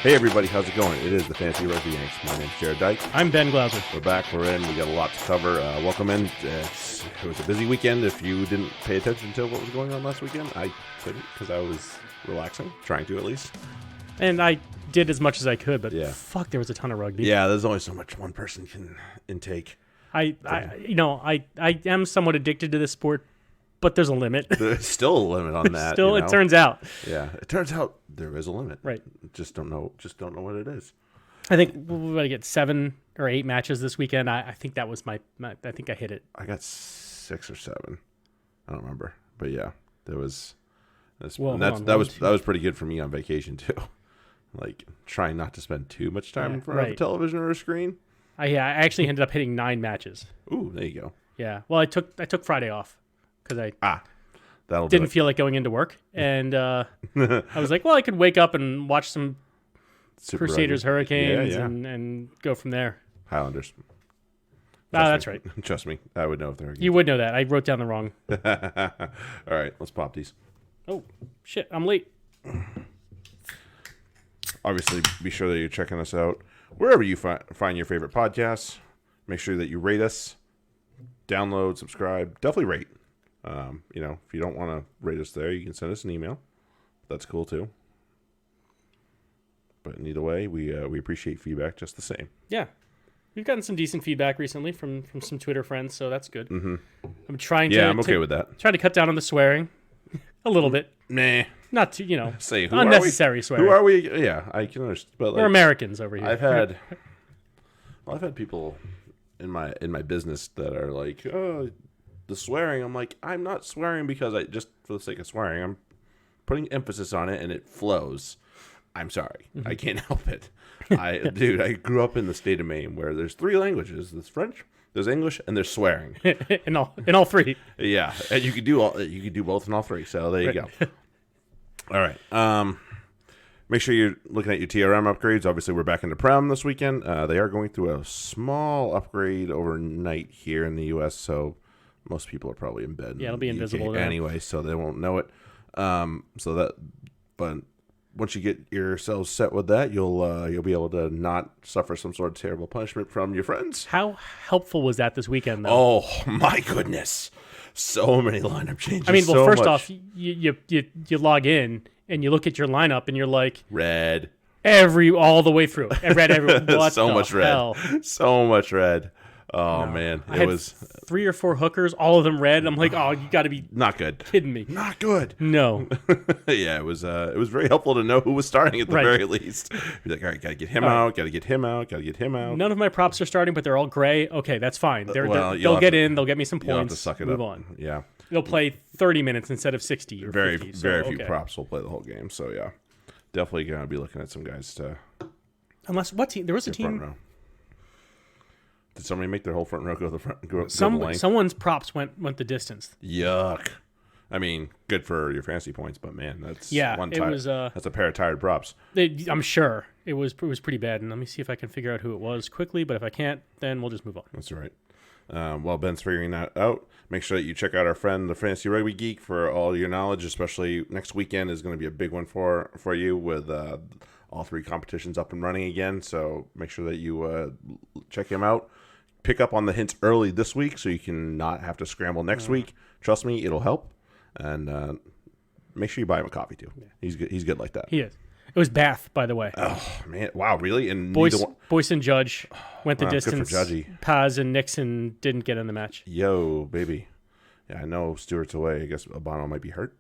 Hey everybody, how's it going? It is the Fantasy Rugby Yanks. My name's Jared Dyke. I'm Ben Glauser. We're back, we're in, we got a lot to cover. Welcome in. It was a busy weekend. If you didn't pay attention to what was going on last weekend, I couldn't because I was relaxing, trying to at least. And I did as much as I could, but Yeah. fuck, there was a ton of rugby. Yeah, there's only so much one person can intake. I am somewhat addicted to this sport, but there's a limit. There's still a limit on that. Still, you know? it turns out. Yeah, it turns out there is a limit. Right. Just don't know what it is. I think we're going to get 7 or 8 matches this weekend. I think that was my I think I hit it. I got 6 or 7. I don't remember, but yeah, there was. That was pretty good for me on vacation too. Like trying not to spend too much time in front of a television or a screen. I actually ended up hitting 9 matches. Ooh, there you go. Yeah. Well, I took Friday off because I didn't feel like going into work, and I was like, well, I could wake up and watch some Super Crusaders Rugby. Hurricanes Yeah. and go from there. Highlanders. That's right. Trust me, I would know if they're. You would know that. I wrote down the wrong. All right, let's pop these. Oh shit! I'm late. Obviously, be sure that you're checking us out wherever you find your favorite podcasts. Make sure that you rate us, download, subscribe. Definitely rate. If you don't want to rate us there, you can send us an email. That's cool too. But in either way, we appreciate feedback just the same. Yeah, we've gotten some decent feedback recently from some Twitter friends, so that's good. Mm-hmm. I'm trying to. Yeah, I'm okay with that. Trying to cut down on the swearing a little bit. Nah. Not too, Say who unnecessary are we? swearing. Who are we? Yeah, I can understand. But we're Americans over here. I've had people in my business that are like, oh, the swearing. I'm like, I'm not swearing because I just for the sake of swearing. I'm putting emphasis on it and it flows. I'm sorry, I can't help it. I grew up in the state of Maine where there's 3 languages: there's French, there's English, and there's swearing. in all 3. Yeah, and you could do both in all 3. So there you go. All right. Make sure you're looking at your TRM upgrades. Obviously, we're back into Prem this weekend. They are going through a small upgrade overnight here in the U.S., so most people are probably in bed. Yeah, it'll be invisible anyway, so they won't know it. But once you get yourselves set with that, you'll be able to not suffer some sort of terrible punishment from your friends. How helpful was that this weekend, though? Oh my goodness! So many lineup changes. I mean, well, first off, you log in and you look at your lineup and you're like red all the way through. Red everywhere. What so the much hell? Red. So much red. Oh man, I had 3 or 4 hookers, all of them red. I'm like, oh, you got to be not good. Kidding me? Not good. No. Yeah, it was very helpful to know who was starting at the very least. You're like, all right, gotta get him out, gotta get him out, gotta get him out. None of my props are starting, but they're all gray. Okay, that's fine. They'll get in. They'll get me some points. You'll have to suck it Move up. on. Yeah. They'll play 30 minutes instead of 60 or very 50. Very few props will play the whole game. So yeah, definitely gonna be looking at some guys to. Unless what team? There was a team. Front row. Did somebody make their whole front row go the length? Someone's props went the distance. Yuck. I mean, good for your fantasy points, but man, that's that's a pair of tired props. I'm sure it was pretty bad. And let me see if I can figure out who it was quickly. But if I can't, then we'll just move on. That's all right. While Ben's figuring that out, make sure that you check out our friend, the Fantasy Rugby Geek, for all your knowledge. Especially next weekend is going to be a big one for you with all 3 competitions up and running again. So make sure that you check him out. Pick up on the hints early this week so you can not have to scramble next week. Trust me, it'll help. And make sure you buy him a coffee too. Yeah. He's good like that. He is. It was Bath, by the way. Oh man! Wow, really? And Boyce and Judge went the distance. Good for Judgy. Paz and Nixon didn't get in the match. Yo, baby. Yeah, I know Stewart's away. I guess Abano might be hurt.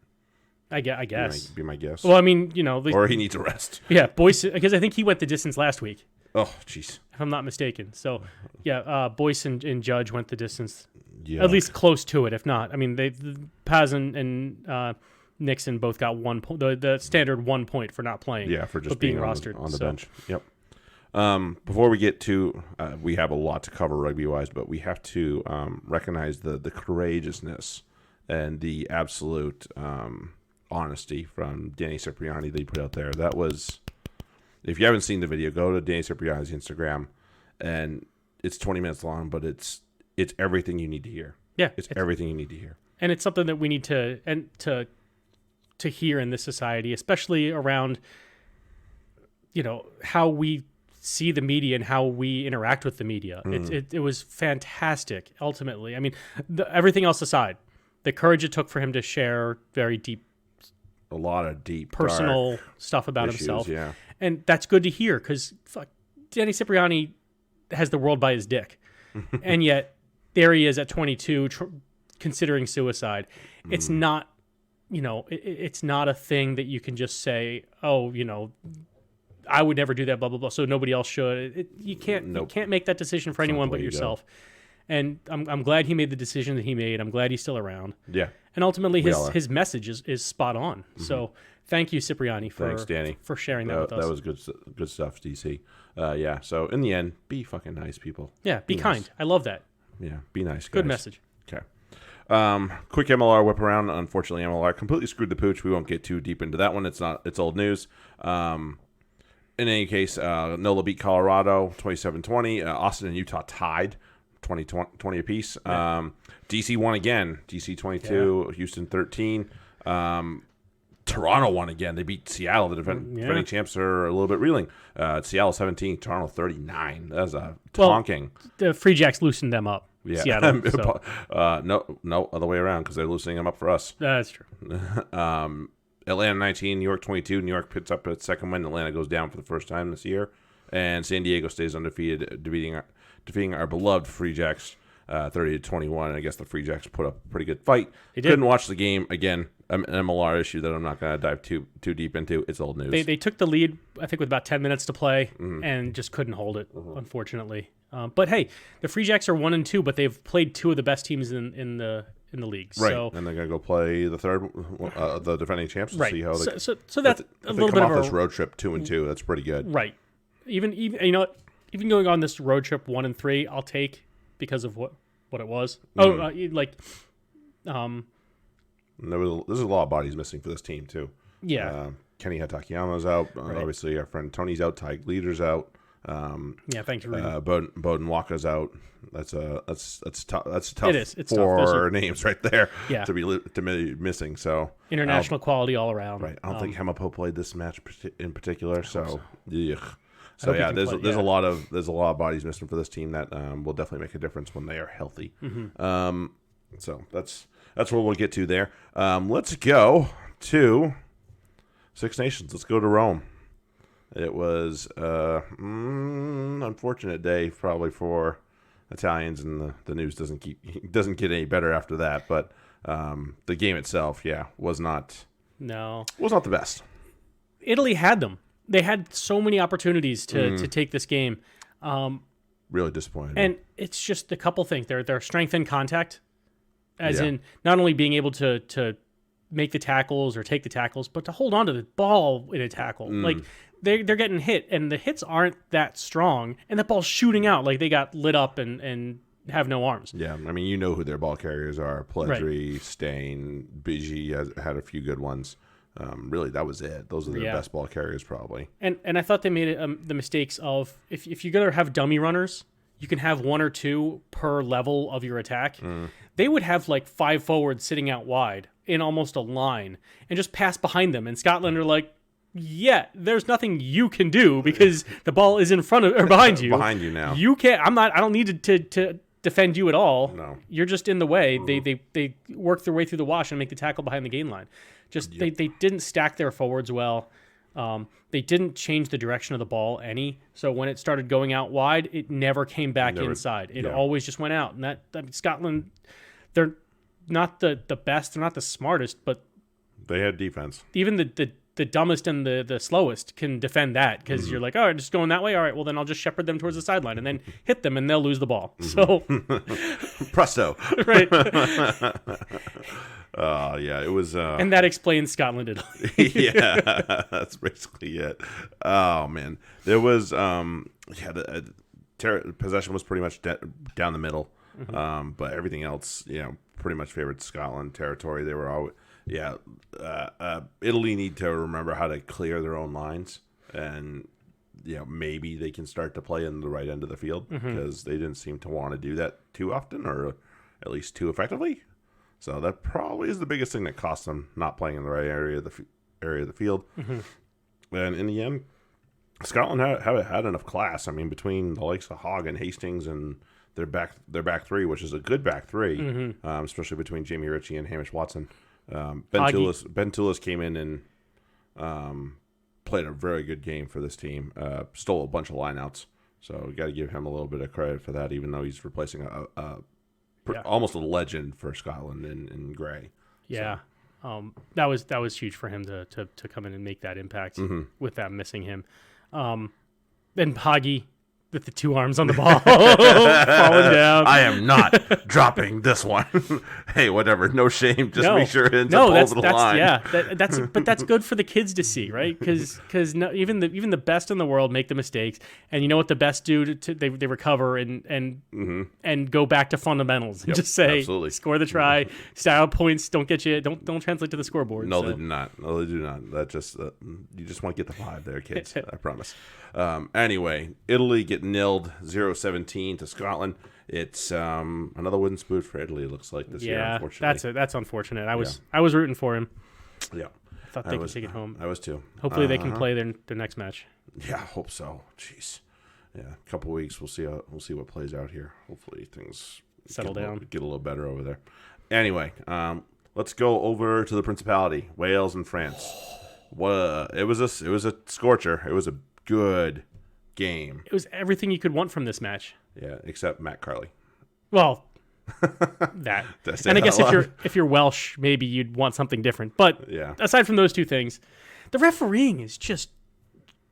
I guess. Be my guess. Well, I mean, or he needs a rest. Yeah, Boyce, because I think he went the distance last week. Oh, jeez. If I'm not mistaken. So, yeah, Boyce and Judge went the distance. Yeah. At least close to it, if not. I mean, Paz and Nixon both got 1 point, the standard 1 point for not playing. Yeah, for just being rostered on the bench. Yep. Before we get to, we have a lot to cover rugby-wise, but we have to recognize the courageousness and the absolute honesty from Danny Cipriani that he put out there. That was, if you haven't seen the video, go to Danny Cipriani's Instagram, and it's 20 minutes long, but it's everything you need to hear. Yeah. It's everything you need to hear. And it's something that we need to hear in this society, especially around, how we see the media and how we interact with the media. It was fantastic. Ultimately, I mean, everything else aside, the courage it took for him to share very deep, a lot of deep personal dark stuff about issues, himself. Yeah. And that's good to hear, because Danny Cipriani has the world by his dick. And yet there he is at 22 considering suicide. It's not, it's not a thing that you can just say, oh, I would never do that, blah, blah, blah, so nobody else should. You can't make that decision for anyone but yourself. And I'm glad he made the decision that he made. I'm glad he's still around. Yeah. And ultimately, his message is spot on. So thank you, Cipriani, Thanks, Danny, for sharing that with us. That was good stuff, DC. Yeah. So in the end, be fucking nice, people. Yeah, be kind. Nice. I love that. Yeah, be nice, guys. Good message. Okay. Quick MLR whip around. Unfortunately, MLR completely screwed the pooch. We won't get too deep into that one. It's old news. In any case, NOLA beat Colorado 27-20. Austin and Utah tied 20 apiece. Yeah. DC won again. DC 22, yeah. Houston 13. Toronto won again. They beat Seattle. The defending champs are a little bit reeling. Seattle 17, Toronto 39. That's a tonking. The Free Jacks loosened them up. Yeah. Seattle. So. No, other way around, because they're loosening them up for us. That's true. Atlanta 19, New York 22. New York picks up its second win. Atlanta goes down for the first time this year. And San Diego stays undefeated, defeating our beloved Free Jacks 30-21. I guess the Free Jacks put up a pretty good fight. Couldn't watch the game. Again, an MLR issue that I'm not going to dive too deep into. It's old news. They took the lead, I think, with about 10 minutes to play, and just couldn't hold it, unfortunately. But hey, the Free Jacks are 1-2, but they've played two of the best teams in the league. Right, so, and they're going to go play the third, the defending champs, to see how they. So that's a little bit of this road trip 2-2. That's pretty good. Right. Even even going on this road trip 1-3, I'll take, because of what it was. There's a lot of bodies missing for this team too. Yeah. Kenny Hatakiyama's out. Right. Obviously, our friend Tony's out. Tyke Leader's out. Thank you. Bowden Walker's out. That's tough. That's tough. It is. It's four names right there. Yeah. to be missing. So international quality all around. Right. I don't think Hemapo played this match in particular. So yeah, there's a lot of bodies missing for this team that will definitely make a difference when they are healthy. So that's what we'll get to there. Let's go to Six Nations. Let's go to Rome. It was unfortunate day probably for Italians, and the news doesn't get any better after that. But the game itself, was not the best. Italy had them. They had so many opportunities to take this game. Really disappointed. And it's just a couple things. Their strength in contact, as in not only being able to make the tackles or take the tackles, but to hold on to the ball in a tackle. Like they're getting hit, and the hits aren't that strong, and the ball's shooting out like they got lit up and have no arms. Yeah, I mean, you know who their ball carriers are. Pledry, right. Stain, Bigi has had a few good ones. Really, that was it. Those are their best ball carriers, probably. And I thought they made the mistakes of, if you're going to have dummy runners, you can have one or two per level of your attack. They would have like 5 forwards sitting out wide in almost a line and just pass behind them. And Scotland are like, yeah, there's nothing you can do because the ball is in front of or behind you. Behind you now. You can't. I don't need to defend you at all. No. You're just in the way. They work their way through the wash and make the tackle behind the gain line. They didn't stack their forwards well. They didn't change the direction of the ball any. So when it started going out wide, it never came back inside. It always just went out. And Scotland, they're not the best. They're not the smartest, but they had defense. Even the dumbest and the slowest can defend that, because you're like, all right, just going that way. All right, well then I'll just shepherd them towards the sideline and then hit them and they'll lose the ball. So presto. Right. It was and that explains Scotland Italy. Yeah, that's basically it. Oh man, there was possession was pretty much down the middle, but everything else, pretty much favored Scotland territory. They were all Italy need to remember how to clear their own lines, and maybe they can start to play in the right end of the field, because they didn't seem to want to do that too often, or at least too effectively. So that probably is the biggest thing that cost them not playing in the right area of the field. And in the end, Scotland had enough class. I mean, between the likes of Hogg and Hastings and their back three, which is a good back three, especially between Jamie Ritchie and Hamish Watson. Ben Toulis came in and played a very good game for this team. Stole a bunch of lineouts, so we got to give him a little bit of credit for that, even though he's replacing almost a legend for Scotland in Gray. Yeah. So. That was huge for him to come in and make that impact with that missing him. Then Hoggy with the 2 arms on the ball falling down. I am not dropping this one. Hey, whatever. No shame. Just make sure it ends up over the line. Yeah, but that's good for the kids to see, right? Because even the best in the world make the mistakes, and you know what the best do? They recover and go back to fundamentals and just say, absolutely. Score the try, style points don't translate to the scoreboard. No, they do not. No, they do not. That just you just want to get the 5 there, kids. I promise. Anyway, Italy get nilled 0-17 to Scotland. It's another wooden spoon for Italy, it looks like, this year, unfortunately. That's unfortunate. I was rooting for him. Yeah. I thought they could take it home. I was too. Hopefully they can play their next match. Yeah, I hope so. Jeez. Yeah, a couple of weeks, we'll see what plays out here. Hopefully things settle down. Get a little better over there. Anyway, let's go over to the Principality, Wales and France. It was a scorcher. It was a good game. It was everything you could want from this match. Yeah, except Matt Carley. Well, that. And I guess if you're Welsh, maybe you'd want something different. But aside from those 2 things, the refereeing is just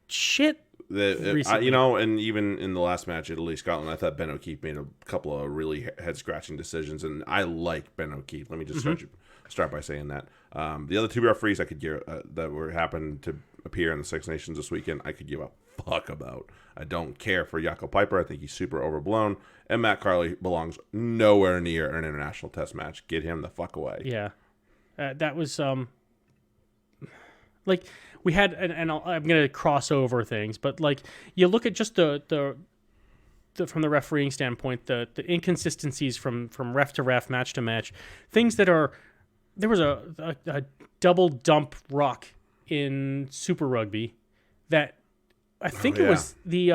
shit. And even in the last match, Italy-Scotland, I thought Ben O'Keefe made a couple of really head-scratching decisions, and I like Ben O'Keefe. Let me just start by saying that. The other 2 referees I could give that happened to appear in the Six Nations this weekend, I could give a fuck about. I don't care for Jakob Piper. I think he's super overblown, and Matt Carley belongs nowhere near an international test match. Get him the fuck away. Yeah, that was like we had, and I'm gonna cross over things, but like you look at just the from the refereeing standpoint, the inconsistencies from ref to ref, match to match, things that are. There was a double dump ruck in Super Rugby that I think it was the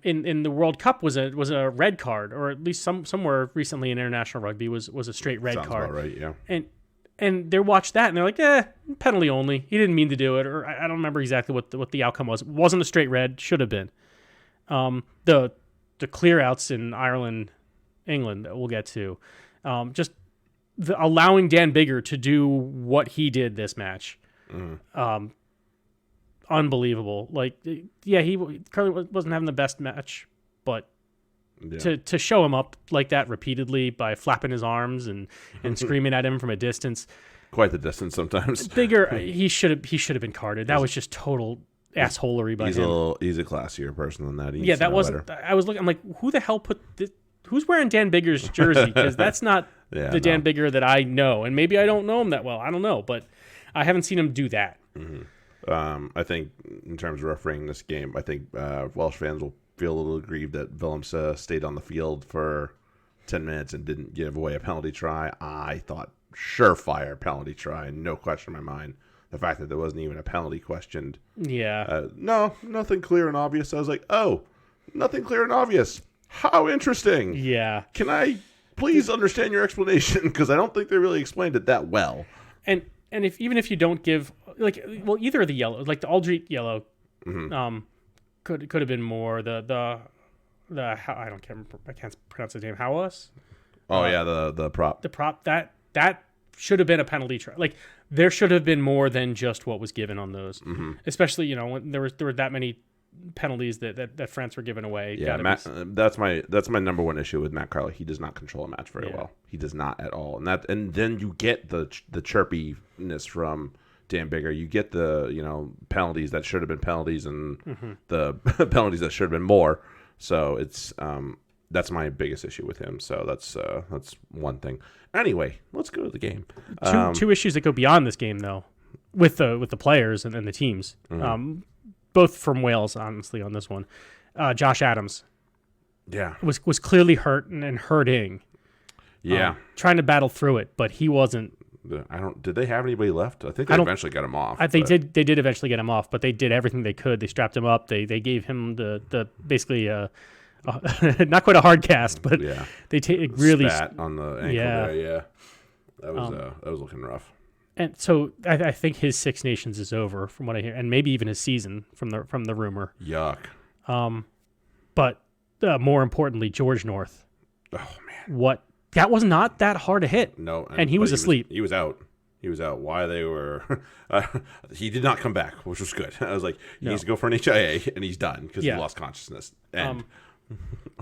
in the World Cup was a red card, or at least somewhere recently in international rugby was a straight red card. About right, yeah. And they watched that and they're like, penalty only. He didn't mean to do it, or I don't remember exactly what the outcome was. It wasn't a straight red, should have been. The clear outs in Ireland, England that we'll get to, just allowing Dan Biggar to do what he did this match. Unbelievable. Like, Carly wasn't having the best match, but to show him up like that repeatedly by flapping his arms and screaming at him from a distance, quite the distance sometimes. Biggar, he should have been carded. That was just total assholery by him. He's a classier person than that. That wasn't. Better. I was looking. I'm like, who the hell put this? Who's wearing Dan Biggar's jersey? Because that's not Dan Biggar that I know, and maybe I don't know him that well. I don't know, but I haven't seen him do that. I think in terms of refereeing this game, I think Welsh fans will feel a little aggrieved that Willems stayed on the field for 10 minutes and didn't give away a penalty try. I thought surefire penalty try, no question in my mind. The fact that there wasn't even a penalty questioned. Yeah. No, nothing clear and obvious. I was like, oh, nothing clear and obvious. How interesting. Yeah. Can I please understand your explanation? Because I don't think they really explained it that well. And even if you don't give, either of the yellow, like the Aldrich yellow, could have been more. The I can't pronounce his name. Hawas? Oh yeah, the prop. The prop that should have been a penalty try. Like there should have been more than just what was given on those. Especially when there were that many penalties that France were giving away. Yeah, that's my number one issue with Matt Carley. He does not control a match very well. He does not at all. And then you get the chirpiness from Dan Biggar. You get the penalties that should have been penalties and the penalties that should have been more. So it's that's my biggest issue with him. So that's one thing. Anyway, let's go to the game. Two issues that go beyond this game though, with the players and the teams. Both from Wales, honestly, on this one. Josh Adams, was clearly hurt and hurting. Yeah. trying to battle through it, but he wasn't. Did they have anybody left? I think they eventually got him off. They did eventually get him off, but they did everything they could. They strapped him up. They gave him the basically not quite a hard cast, but they really spat on the ankle there. Yeah, that was looking rough. And so I think his Six Nations is over, from what I hear, and maybe even his season from the rumor. Yuck. But more importantly, George North. Oh man, that was not that hard to hit. No, and he was asleep. He was out. He was out. Why they were? He did not come back, which was good. I was like, he needs to go for an HIA, and he's done because he lost consciousness. And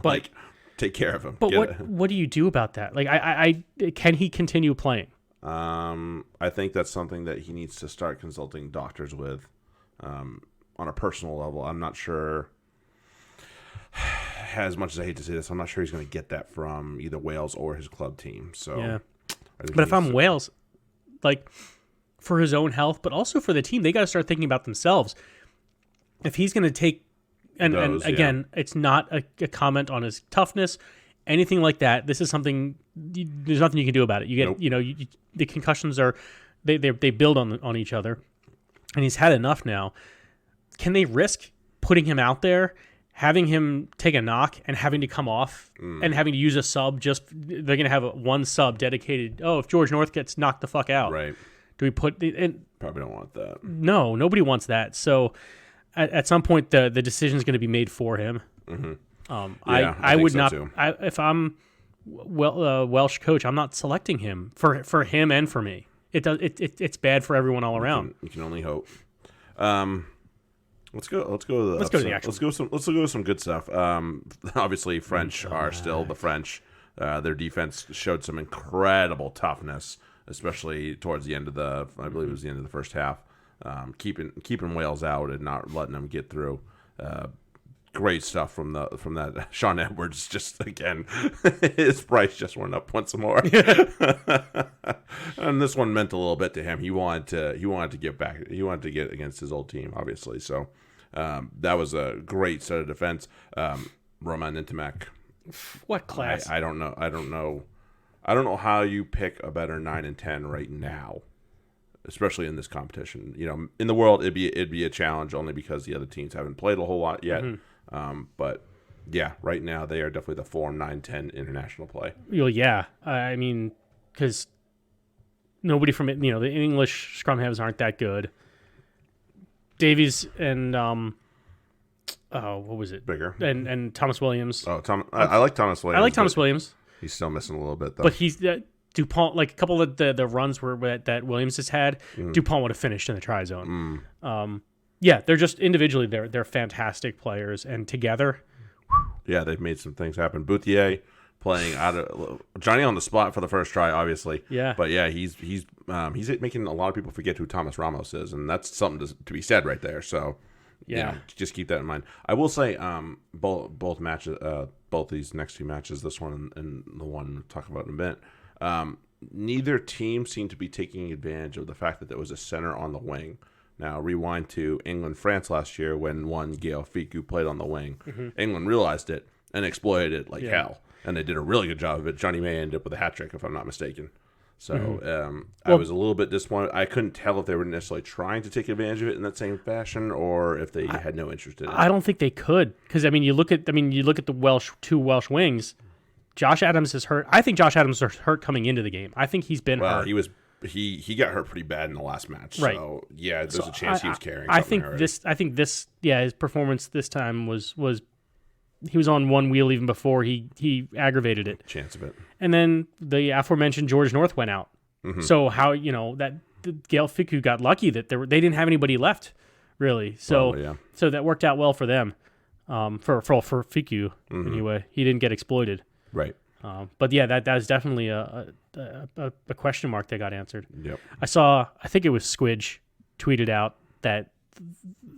but take care of him. But what do you do about that? Like, I can he continue playing? I think that's something that he needs to start consulting doctors with, on a personal level. I'm not sure. As much as I hate to say this, I'm not sure he's going to get that from either Wales or his club team. So, but if I'm Wales, like, for his own health, but also for the team, they got to start thinking about themselves. If he's going to take, and again, it's not a comment on his toughness, anything like that. This is something. There's nothing you can do about it. You get, the concussions are, they build on each other, and he's had enough now. Can they risk putting him out there, having him take a knock and having to come off and having to use a sub? They're going to have one sub dedicated. Oh, if George North gets knocked the fuck out, right? Do we put it? Probably don't want that. No, nobody wants that. So at some point, the decision is going to be made for him. Mm-hmm. I would so not. too. If I'm Welsh coach, I'm not selecting him for him and for me. It's bad for everyone all around. You can only hope. Let's go to the actual. Let's go with some good stuff. Obviously, French are still the French. Their defense showed some incredible toughness, especially towards the end of I believe it was the end of the first half. Keeping Wales out and not letting them get through. Great stuff from that. Sean Edwards, just again, his price just went up once more. And this one meant a little bit to him. He wanted to get back. He wanted to get against his old team, obviously. So that was a great set of defense. Roman Ntimak. What class? I don't know. I don't know how you pick a better 9 and 10 right now, especially in this competition. In the world, it'd be a challenge only because the other teams haven't played a whole lot yet. Mm-hmm. But yeah, right now they are definitely the form 9-10 international play. Well, yeah, I mean, because nobody from it, the English scrum halves aren't that good. Davies and what was it? Bigger and Thomas Williams. Oh, I like Thomas Williams. I like Thomas Williams. He's still missing a little bit though. But he's DuPont. Like a couple of the runs that Williams has had, DuPont would have finished in the try zone. Yeah, they're just individually they're fantastic players, and together, yeah, they've made some things happen. Bouthier playing out of Johnny on the spot for the first try, obviously. Yeah, but yeah, he's making a lot of people forget who Thomas Ramos is, and that's something to be said right there. So yeah, just keep that in mind. I will say, both matches, both these next two matches, this one and the one we'll talk about in a minute, neither team seemed to be taking advantage of the fact that there was a center on the wing. Now, rewind to England-France last year when one Gael Fickou played on the wing. Mm-hmm. England realized it and exploited it like hell, and they did a really good job of it. Johnny May ended up with a hat trick, if I'm not mistaken. So I was a little bit disappointed. I couldn't tell if they were necessarily trying to take advantage of it in that same fashion, or if they had no interest in it. I don't think they could, because you look at the two Welsh wings. Josh Adams is hurt. I think Josh Adams is hurt coming into the game. I think he's been hurt. He got hurt pretty bad in the last match. Right. So yeah, there's a chance he was carrying. I think this his performance this time was he was on one wheel even before he aggravated it. Chance of it. And then the aforementioned George North went out. Mm-hmm. So how that Gael Fickou got lucky that they didn't have anybody left really. So so that worked out well for them. For Fickou anyway, he didn't get exploited. Right. But yeah, that was definitely a question mark that got answered. Yep. I think it was Squidge tweeted out that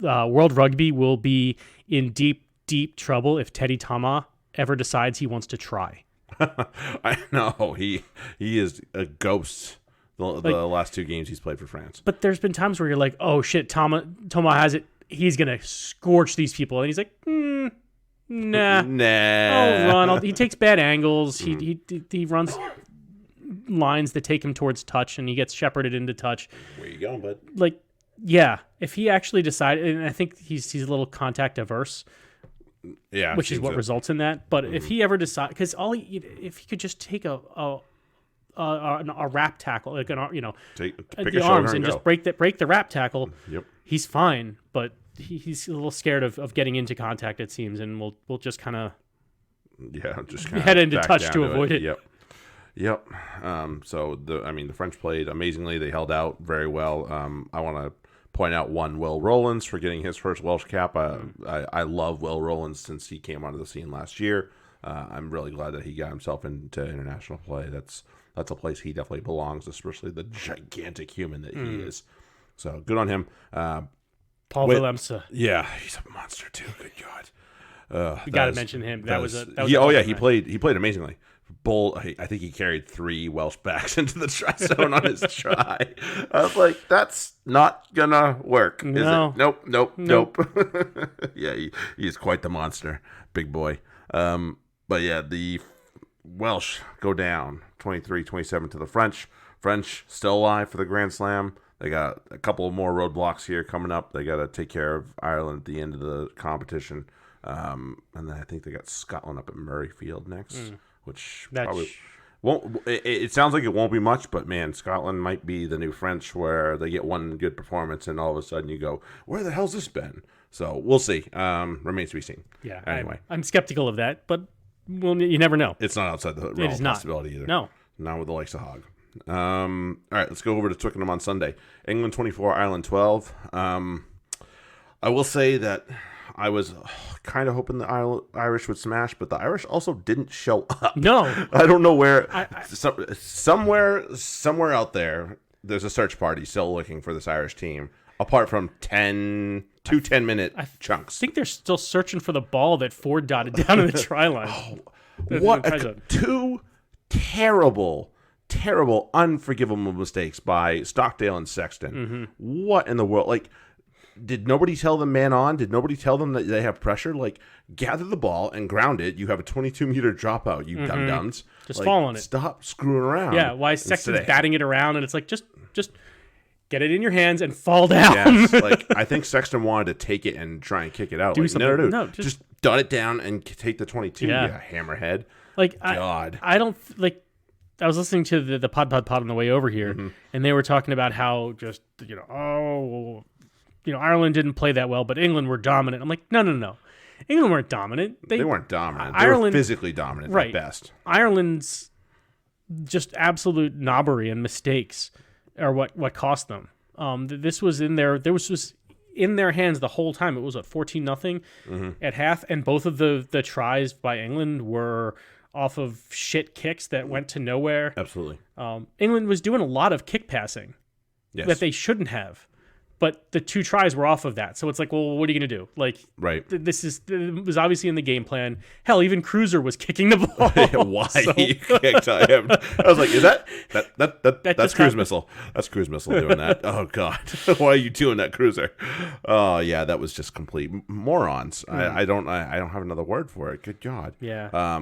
World Rugby will be in deep, deep trouble if Teddy Thomas ever decides he wants to try. I know. He is a ghost the last two games he's played for France. But there's been times where you're like, oh shit, Thomas has it. He's going to scorch these people. And he's like, Nah. I'll run. He takes bad angles. He runs. lines that take him towards touch, and he gets shepherded into touch. Where you going, bud? Like, yeah, if he actually decided, and I think he's a little contact averse, Yeah, which is what results in that. But if he ever decides, because if he could just take a wrap tackle, like pick the arms and just break the wrap tackle, Yep. he's fine. But he's a little scared of getting into contact, it seems, and we'll just kind of just head into touch to avoid it. Yep. So the French played amazingly. They held out very well. I want to point out Will Rowlands for getting his first Welsh cap. I love Will Rowlands since he came onto the scene last year. I'm really glad that he got himself into international play. That's a place he definitely belongs, especially the gigantic human that he is. So good on him. Paul Willemse. Yeah, he's a monster too. Good God. You got to mention him. He played amazingly. I think he carried 3 Welsh backs into the try zone on his try. I was like, that's not gonna work, is it? Nope. Yeah, he's quite the monster, big boy. But yeah, the Welsh go down 23-27 to the French. French still alive for the Grand Slam. They got a couple of more roadblocks here coming up. They got to take care of Ireland at the end of the competition. And then I think they got Scotland up at Murrayfield next, which probably won't. It sounds like it won't be much, but man, Scotland might be the new French, where they get one good performance and all of a sudden you go, where the hell's this been? So we'll see. Remains to be seen. Yeah. Anyway, I'm skeptical of that, but you never know. It's not outside the realm of possibility either. No, not with the likes of Hogg. All right, let's go over to Twickenham on Sunday. England 24, Ireland 12. I will say that I was kind of hoping the Irish would smash, but the Irish also didn't show up. No. I don't know where. Somewhere out there, there's a search party still looking for this Irish team, apart from 10-minute chunks. I think they're still searching for the ball that Ford dotted down in the try line. Two terrible, unforgivable mistakes by Stockdale and Sexton. What in the world? Like, did nobody tell them man on? Did nobody tell them that they have pressure? Like, gather the ball and ground it. You have a 22-meter dropout, you dum-dums. Just fall on it. Stop screwing around. Yeah, why is Sexton batting it around? And it's like, just get it in your hands and fall down. Yes, like, I think Sexton wanted to take it and try and kick it out. No, just dot it down and take the 22, you hammerhead. Like, God. I don't, like, I was listening to the pod on the way over here, and they were talking about how just, Ireland didn't play that well, but England were dominant. I'm like, no. England weren't dominant. They weren't dominant. Ireland, they were physically dominant at best. Ireland's just absolute knobbery and mistakes are what cost them. This was in their hands the whole time. It was 14-0 at half, and both of the tries by England were off of shit kicks that went to nowhere. Absolutely. England was doing a lot of kick passing that they shouldn't have, but the 2 tries were off of that. So it's like, well, what are you going to do? Like, right. It was obviously in the game plan. Hell, even Cruiser was kicking the ball. Why he kicked him? I was like, is that's cruise missile? That's cruise missile doing that. Oh God, why are you doing that, Cruiser? Oh yeah, that was just complete morons. I don't have another word for it. Good God. Yeah.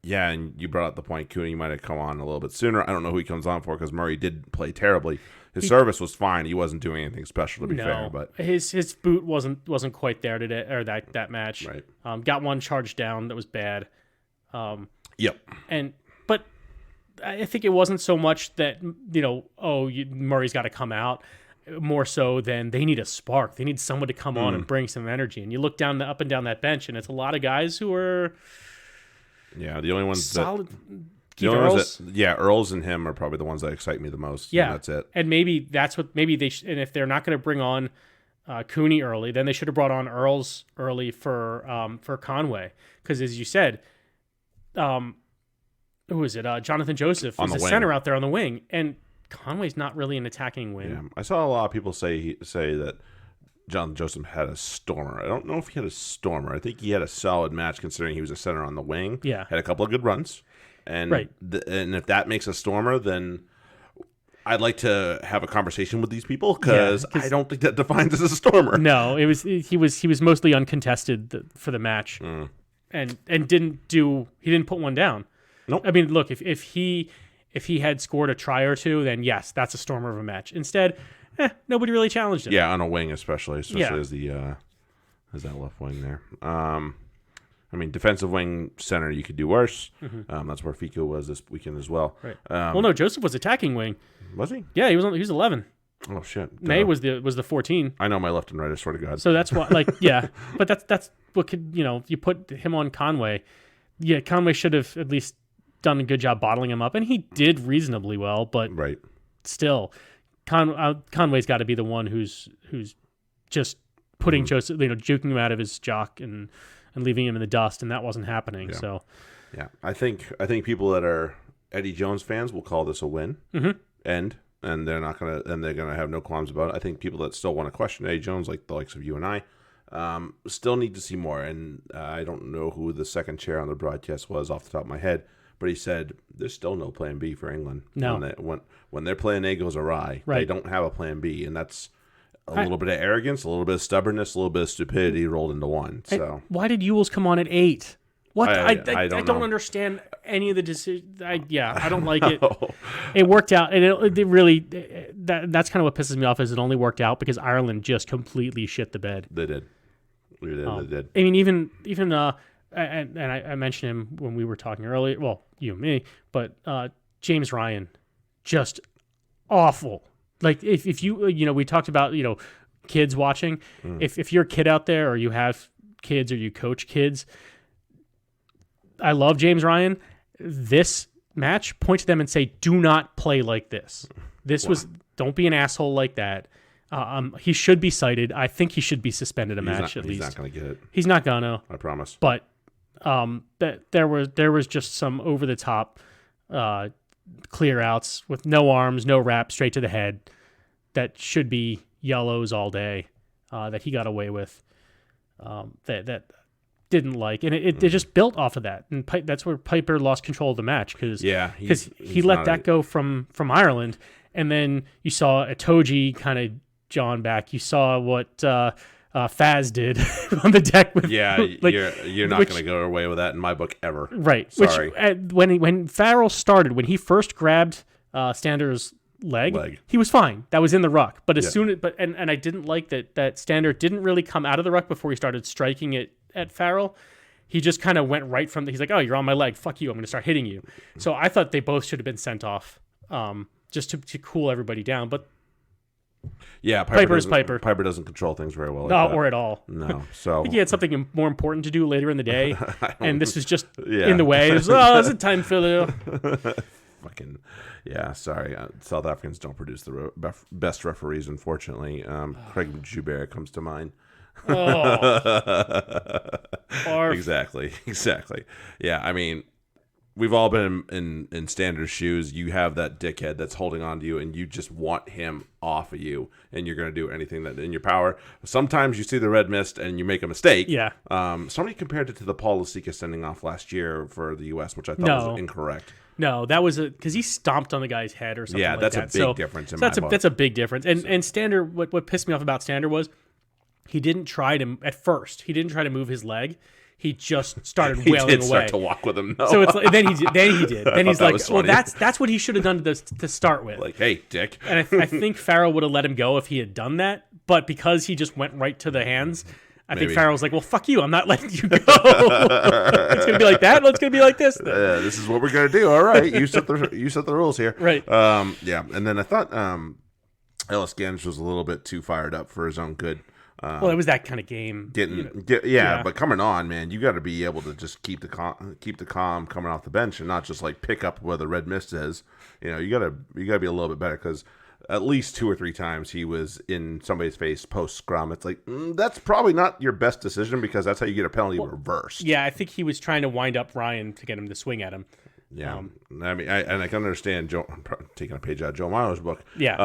Yeah, and you brought up the point, Cooney might have come on a little bit sooner. I don't know who he comes on for because Murray did play terribly. His service was fine. He wasn't doing anything special, to be fair. But his boot wasn't quite there today, or that match. Right. Got one charge down that was bad. Yep. But I think it wasn't so much that Murray's got to come out. More so than they need a spark. They need someone to come on and bring some energy. And you look up and down that bench, and it's a lot of guys who are. Yeah, the only ones solid. Earls and him are probably the ones that excite me the most. Yeah, and that's it. And maybe that's what they and if they're not going to bring on Cooney early, then they should have brought on Earls early for Conway, because as you said, who is it? Jonathan Joseph is the center out there on the wing, and Conway's not really an attacking wing. Yeah, I saw a lot of people say that Jonathan Joseph had a stormer. I don't know if he had a stormer. I think he had a solid match considering he was a center on the wing. Yeah. Had a couple of good runs. And and if that makes a stormer, then I'd like to have a conversation with these people because I don't think that defines as a stormer. No, he was mostly uncontested for the match. And he didn't put one down. Nope. I mean, look, if he If he had scored a try or two, then yes, that's a stormer of a match. Instead, nobody really challenged him. Yeah, on a wing especially as the as that left wing there. I mean, defensive wing center, you could do worse. That's where Fico was this weekend as well. Right. Well, no, Joseph was attacking wing. Was he? Yeah, he was 11. Oh shit. May was the 14. I know my left and right. I swear to God. So that's why, but that's what could you put him on Conway. Yeah, Conway should have at least done a good job bottling him up, and he did reasonably well. But right. Still, Conway's got to be the one who's just putting Joseph, juking him out of his jock and leaving him in the dust, and that wasn't happening. Yeah. So, yeah, I think people that are Eddie Jones fans will call this a win, and they're gonna have no qualms about it. I think people that still want to question Eddie Jones, like the likes of you and I, still need to see more. And I don't know who the second chair on the broadcast was off the top of my head, but he said there's still no plan B for England. No, when their plan A goes awry, right. They don't have a plan B, and that's a little bit of arrogance, a little bit of stubbornness, a little bit of stupidity rolled into one. So why did Ewells come on at 8? What I don't know. understand any of the decisions. I don't like it. It worked out, and it really that's kind of what pisses me off is it only worked out because Ireland just completely shit the bed. They did. They did. I mean, even and I mentioned him when we were talking earlier. Well, you and me, but James Ryan, just awful. Like if you we talked about kids watching. If you're a kid out there or you have kids or you coach kids, I love James Ryan. This match, point to them and say, do not play like this. Don't be an asshole like that. He should be cited. I think he should be suspended at least. He's not going to get it. He's not going to. I promise. But that there was just some over the top clear outs with no arms, no wrap, straight to the head that should be yellows all day that he got away with. That didn't like, and it just built off of that, and that's where Piper lost control of the match because he let that go from Ireland, and then you saw Itoje kind of John back. You saw what Faz did on the deck with you're not going to go away with that in my book ever. Right. Sorry. Which when Farrell started, when he first grabbed Stander's leg, he was fine. That was in the ruck. But I didn't like that Stander didn't really come out of the ruck before he started striking it at Farrell. He just kind of went right from he's like, oh, you're on my leg. Fuck you. I'm going to start hitting you. So I thought they both should have been sent off just to cool everybody down. But yeah, Piper is Piper. Piper doesn't control things very well. Or at all. No. So I think he had something more important to do later in the day, and this was just in the way. It was, it's a time filler. Fucking sorry. South Africans don't produce the best referees, unfortunately. Craig Joubert comes to mind. Exactly. Yeah, I mean, we've all been in Stander's shoes. You have that dickhead that's holding on to you, and you just want him off of you, and you're going to do anything that in your power. Sometimes you see the red mist and you make a mistake. Yeah. Somebody compared it to the Paul Lasika sending off last year for the U.S., which I thought was incorrect. No, that was because he stomped on the guy's head or something. Yeah, that's like a big difference in my book. That's a big difference. And Stander, what pissed me off about Stander was he didn't try to move his leg. He just started wailing away. He did start to walk with him. No. So it's like, then he did. Then he's like, well, that's what he should have done to start with. Like, hey, dick. And I think Farrell would have let him go if he had done that. But because he just went right to the hands, I think Farrell was like, well, fuck you. I'm not letting you go. It's going to be like that. It's going to be like this. This is what we're going to do. All right. You set the rules here. Right. Yeah. And then I thought Ellis Gans was a little bit too fired up for his own good. Well, it was that kind of game. But coming on, man, you got to be able to just keep the calm coming off the bench and not just like pick up where the red mist is. You got to be a little bit better because at least 2 or 3 times he was in somebody's face post scrum. It's like that's probably not your best decision because that's how you get a penalty reversed. Yeah, I think he was trying to wind up Ryan to get him to swing at him. Yeah, I mean, I can understand Joe. I'm taking a page out of Joe Milo's book. Yeah,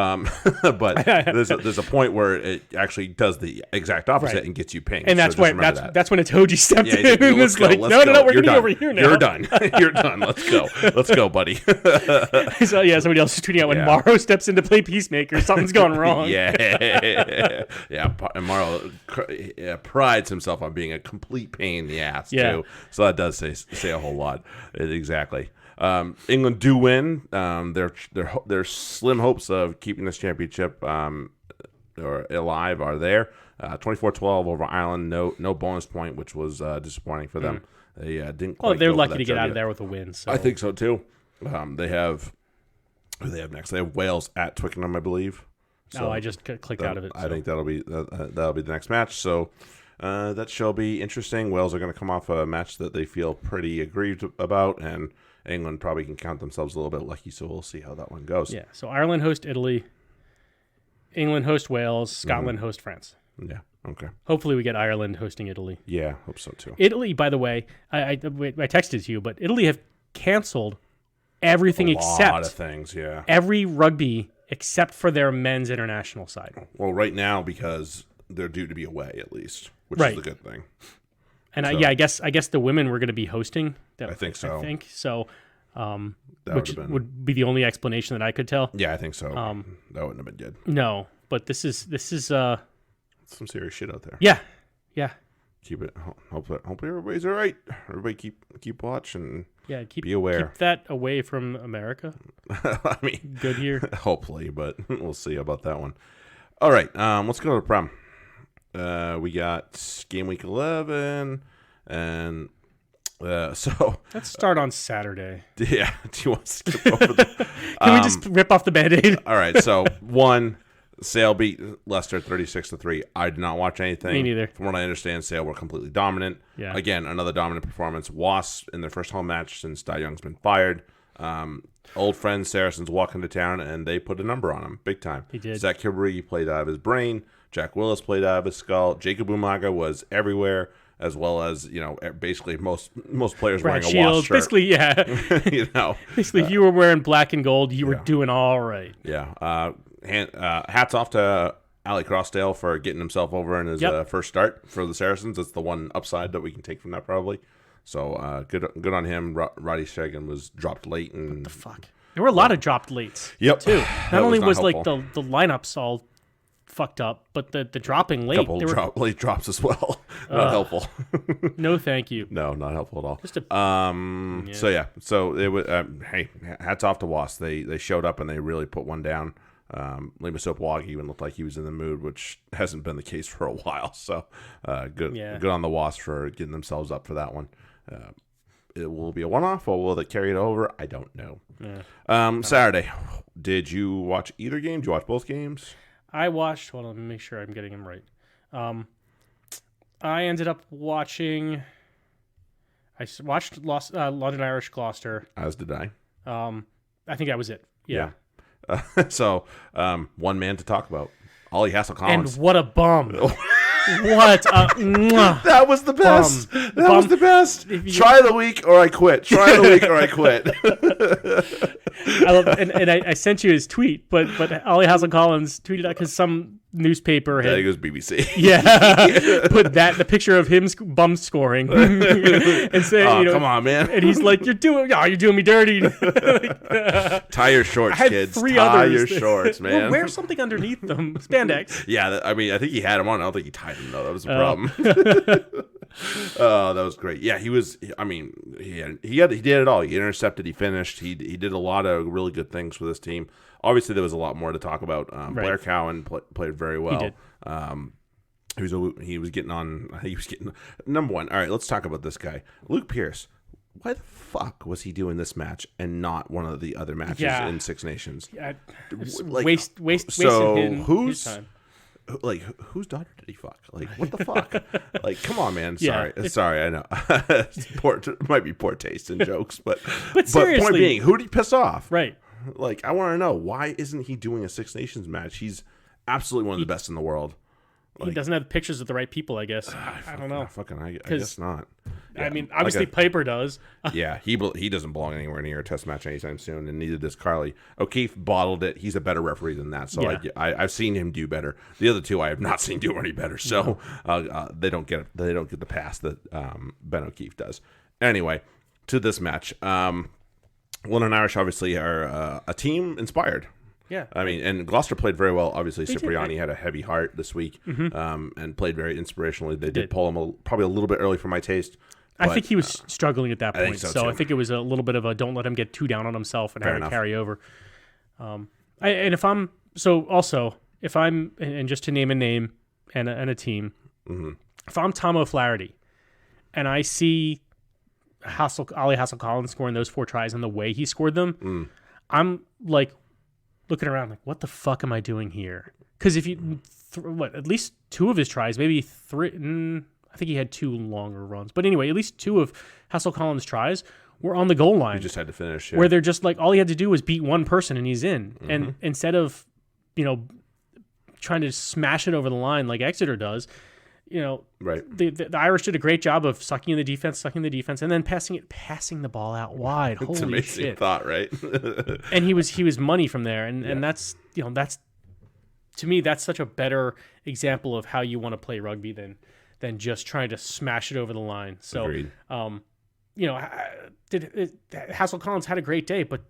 but there's a point where it actually does the exact opposite and gets you pinged. And that's when Itoje stepped in and was like, no, we're getting over here now. You're done. You're done. Let's go, buddy. So somebody else is tweeting out when Morrow steps in to play peacemaker, something's going wrong. Yeah. And Morrow prides himself on being a complete pain in the ass too. So that does say a whole lot. Exactly. England do win. Their slim hopes of keeping this championship or alive are there. 24-12 over Ireland. No bonus point, which was disappointing for them. They didn't. Well, Quite they're go for lucky that to get out of trivia. there with a win. So. I think so too. They have. Who they have next? They have Wales at Twickenham, I believe. So I just clicked out of it. I think that'll be the next match. So that shall be interesting. Wales are going to come off a match that they feel pretty aggrieved about, and England probably can count themselves a little bit lucky. So we'll see how that one goes. Yeah. So Ireland host Italy, England host Wales, Scotland host France. Yeah. Okay. Hopefully we get Ireland hosting Italy. Yeah, hope so too. Italy, by the way, I texted you, but Italy have canceled everything A lot except of things. Yeah. every rugby except for their men's international side. Well, right now because they're due to be away at least, which Right. is the good thing. And So- I guess the women were going to be hosting. I think so. Which would've been- would be the only explanation that I could tell. Yeah, I think so. That wouldn't have been good. No, but this is Some serious shit out there. yeah. Keep it. Hopefully everybody's all right. Everybody keep watch and Yeah, be aware. Keep that away from America. I mean, Good here. hopefully, but we'll see about that one. All right, let's go to the Prem. We got game week 11, and so Let's start on Saturday. yeah. Do you want to skip over the? Can we just rip off the Band-Aid? All right, so Sale beat Leicester 36-3. I did not watch anything. Me neither. From what I understand, Sale were completely dominant. Yeah. Again, another dominant performance. Wasps in their first home match since Dai Young's been fired. Old friends Saracens walk into town and they put a number on him big time. He did. Zach Kibbery played out of his brain. Jack Willis played out of his skull. Jacob Umaga was everywhere, as well as basically most players Brad wearing a Wasp Shields. shirt. Basically, yeah. Basically, if you were wearing black and gold, you were doing all right. Yeah. Hats off to Ali Crossdale for getting himself over in his first start for the Saracens. That's the one upside that we can take from that probably. So good on him. Roddy Shagan was dropped late. And The fuck. There were a lot of dropped lates. Yep. Too. Not only was helpful. like the lineups all fucked up, but the dropping late. Couple late drops as well. Not helpful. No, thank you. No, not helpful at all. Just a So yeah, so it was. Hey, hats off to Wasp. They showed up and they really put one down. Limasop Wog even looked like he was in the mood, which hasn't been the case for a while. So good on the Wasp for getting themselves up for that one. It will be a one-off, or will they carry it over? I don't know. Yeah. Saturday, did you watch either game? Did you watch both games? I watched. Hold on, let me make sure I'm getting them right. I ended up watching. Watched London Irish Gloucester. As did I. I think that was it. Yeah. So one man to talk about. Ollie Hassel-Collins. And what a bum! What a mwah. That was the best. Bum. That was the best. Try of the week or I quit. Try of the week or I quit. I love, and I sent you his tweet, but Ollie Hassel-Collins tweeted out because some newspaper I had think it was BBC. put the picture of him bum scoring and saying, Come on, man. and he's like, you're doing me dirty. Tie your shorts, I had kids. 3 Tie others. your shorts, man. Well, wear something underneath them, spandex. Yeah, I think he had him on. I don't think he tied him, though. That was the problem. That was great. Yeah, he was. I mean, he did it all. He intercepted. He finished. He did a lot of really good things for this team. Obviously, there was a lot more to talk about. Blair Cowan played very well. He did. He was getting on. I think he was getting number one. All right, let's talk about this guy, Luke Pierce. Why the fuck was he doing this match and not one of the other matches in Six Nations? Wasted his time. Like, whose daughter did he fuck? Like, what the fuck? Like, come on, man. Yeah, Sorry, I know. It might be poor taste in jokes, but seriously, point being, who did he piss off? Right. Like, I want to know, why isn't he doing a Six Nations match? He's absolutely one of the best in the world. He doesn't have pictures of the right people, I guess. I don't know. I guess not. Yeah, I mean, obviously Piper does. Yeah, he doesn't belong anywhere near a test match anytime soon, and neither does Carly. O'Keefe bottled it. He's a better referee than that, so I've seen him do better. The other two I have not seen do any better, so they don't get the pass that Ben O'Keefe does. Anyway, to this match, London Irish obviously are a team inspired. Yeah. I mean, and Gloucester played very well. Obviously, Cipriani had a heavy heart this week and played very inspirationally. They did pull him probably a little bit early for my taste. I think he was struggling at that point. think so, too. I think it was a little bit of a don't let him get too down on himself and Fair have enough. it carry over. If I'm and just to name a name and a team, if I'm Tom O'Flaherty and I see Ali Hassel-Collins scoring those 4 tries and the way he scored them, I'm like looking around like, what the fuck am I doing here? Because if you at least 2 of his tries, maybe 3. I think he had 2 longer runs, but anyway, at least 2 of Hassel-Collins' tries were on the goal line. You just had to finish. Where they're just like all he had to do was beat one person and he's in. And instead of trying to smash it over the line like Exeter does, Right. The Irish did a great job of sucking in the defense, and then passing the ball out wide. It's Holy amazing shit! thought, right? And he was money from there, and that's that's to me that's such a better example of how you want to play rugby than just trying to smash it over the line. So, Agreed. Hassel-Collins had a great day, but